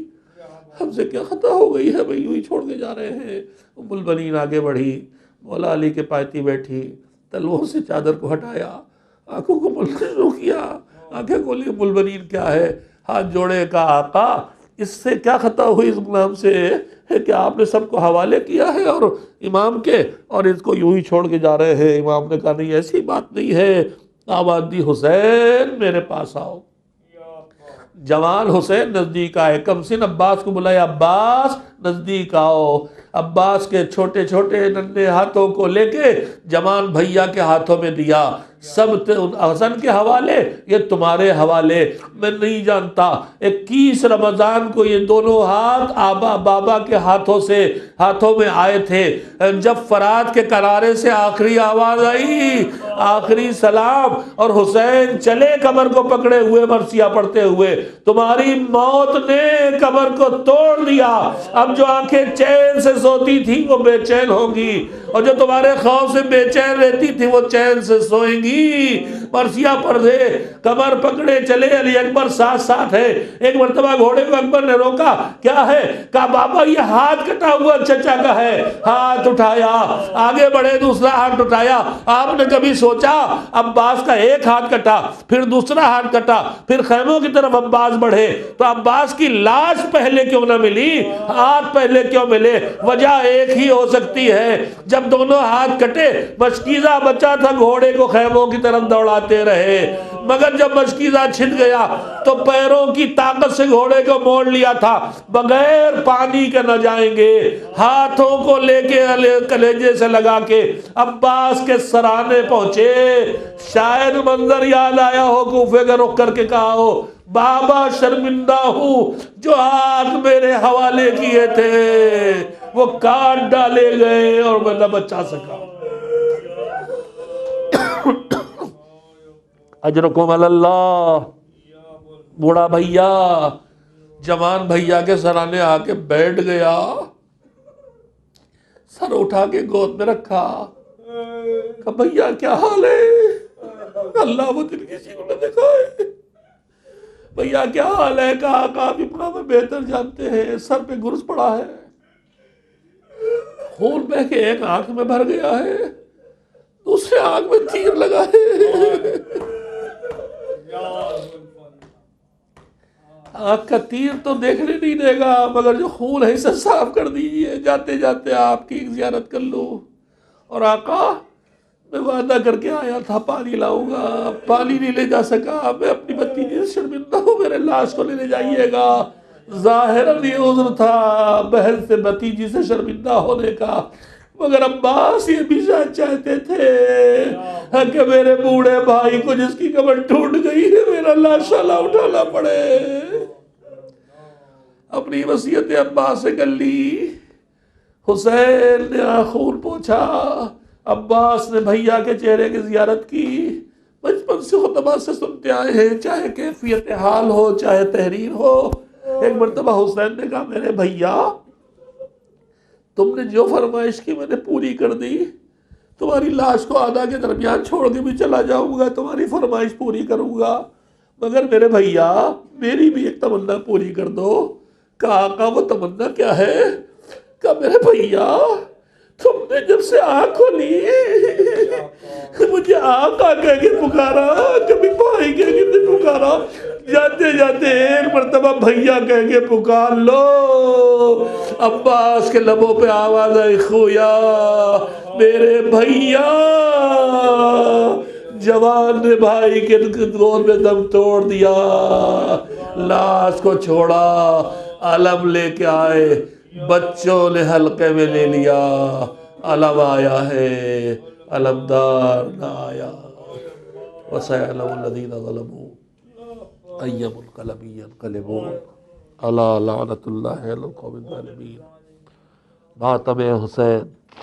ہم سے کیا خطا ہو گئی ہے بھئی، یوں ہی چھوڑ کے جا رہے ہیں؟ ام البنین آگے بڑھی، مولا علی کے پایتی بیٹھی، تلووں سے چادر کو ہٹایا، آنکھوں کو ملنا شروع کیا، آنکھیں کھولی، ام البنین کیا ہے؟ ہاتھ جوڑے کا آقا اس سے کیا خطا ہوئی اس غلام سے کہ آپ نے سب کو حوالے کیا ہے اور امام کے، اور اس کو یوں ہی چھوڑ کے جا رہے ہیں؟ امام نے کہا نہیں ایسی بات نہیں ہے، آواز دی حسین میرے پاس آؤ۔ جوان حسین نزدیک آئے، کم سن عباس کو بلایا، عباس نزدیک آؤ۔ عباس کے چھوٹے چھوٹے ننھے ہاتھوں کو لے کے جوان بھیا کے ہاتھوں میں دیا، سب حسن کے حوالے، یہ تمہارے حوالے، میں نہیں جانتا۔ 21 رمضان کو یہ دونوں ہاتھ بابا کے ہاتھوں میں آئے تھے۔ جب فرات کے کنارے سے آخری آواز آئی، آخری سلام، اور حسین چلے قبر کو پکڑے ہوئے مرثیہ پڑھتے ہوئے، تمہاری موت نے قبر کو توڑ دیا۔ اب جو آنکھیں چین سے سوتی تھی وہ بے چین ہوں گی، اور جو تمہارے خوف سے بے چین رہتی تھی وہ چین سے سوئیں گی۔ مرثیہ پڑھ دے، قبر پکڑے چلے، علی اکبر ساتھ ساتھ ہے۔ ایک مرتبہ گھوڑے کو اکبر نے روکا، کیا ہے؟ کہا بابا یہ ہاتھ کٹا ہوا چچا کا ہے۔ ہاتھ اٹھایا، آگے بڑھے، دوسرا ہاتھ اٹھایا۔ آپ نے کبھی سوچا عباس کا ایک ہاتھ کٹا، پھر دوسرا ہاتھ کٹا، پھر خیموں کی طرف عباس بڑھے تو عباس کی لاش پہلے کیوں نہ ملی، ہاتھ پہلے کیوں ملے؟ وجہ ایک ہی ہو سکتی ہے، جب دونوں ہاتھ کٹے مشکیزہ بچا تھا، گھوڑے کو خیموں کی طرف دوڑاتے رہے، مگر جب مشکیزہ چھن گیا تو پیروں کی طاقت سے گھوڑے کو موڑ لیا تھا، بغیر پانی کے نہ جائیں گے۔ ہاتھوں کو لے کے کلیجے سے لگا کے عباس کے سرانے پہنچے۔ شاید منظر یاد آیا ہو، کوفے کا رخ کر کے کہا ہو بابا شرمندہ ہوں، جو ہاتھ میرے حوالے کیے تھے وہ کاٹ ڈالے گئے اور میں نہ بچا سکا۔ اجرکم اللہ۔ بوڑھا بھیا جوان بھیا کے سرانے آ کے بیٹھ گیا، سر اٹھا کے گود میں رکھا، کہا بھیا کیا حال ہے؟ اللہ وہ دن کسی کو نہ دکھائے۔ بھیا کیا حال ہے؟ کہا آقا آپ امام بہتر جانتے ہیں، سر پہ گرز پڑا ہے، خون بہ کے ایک آنکھ میں بھر گیا ہے، دوسرے آنکھ میں تیر لگا ہے، آنکھ کا تیر تو دیکھنے نہیں دے گا، مگر جو خون ہے اسے صاف کر دیجئے، جاتے جاتے آپ کی زیارت کر لوں۔ اور آقا میں وعدہ کر کے آیا تھا پانی لاؤں گا، پانی نہیں لے جا سکا، میں اپنی بھتیجی سے شرمندہ ہوں، میرے لاش کو لے جائیے گا۔ ظاہراً یہ عذر تھا بہن سے بھتیجی سے شرمندہ ہونے کا، مگر عباس یہ بھی شاید چاہتے تھے کہ میرے بوڑھے بھائی کو جس کی کمر ٹوٹ گئی ہے میرا لاشا نہ اٹھانا پڑے۔ اپنی وصیت عباس سے کر لی۔ حسین نے خون پوچھا، عباس نے بھیا کے چہرے کی زیارت کی۔ بچپن سے خطبہ سے سنتے آئے ہیں، چاہے کیفیت حال ہو چاہے تحریر ہو۔ ایک مرتبہ حسین نے کہا میرے بھیا تم نے جو فرمائش کی میں نے پوری کر دی، تمہاری لاش کو آدھا کے درمیان چھوڑ کے بھی چلا جاؤں گا، تمہاری فرمائش پوری کروں گا، مگر میرے بھیا میری بھی ایک تمنا پوری کر دو۔ کہا آقا وہ تمنا کیا ہے؟ کہا میرے بھیا تم نے جب سے آنکھ کھولی مجھے آقا کہہ کے پکارا، کبھی بھائی کہہ کے پکارا، جاتے جاتے ایک مرتبہ بھیا کہہ کے پکار لو۔ عباس کے لبوں پہ آواز آئی، خویا میرے بھیا۔ جوان نے بھائی کے گود میں دم توڑ دیا، لاش کو چھوڑا، علم لے کے آئے، بچوں نے حلقے میں لے لیا، علم آیا ہے، علمدار نہ آیا۔ وَسَيَعْلَمُ الَّذِينَ ظَلَمُوا أَيَّ مُنقَلَبٍ يَنقَلِبُونَ أَلَا لَعْنَةُ اللَّهِ عَلَى الْقَوْمِ الظَّالِمِينَ۔ ماتم حسین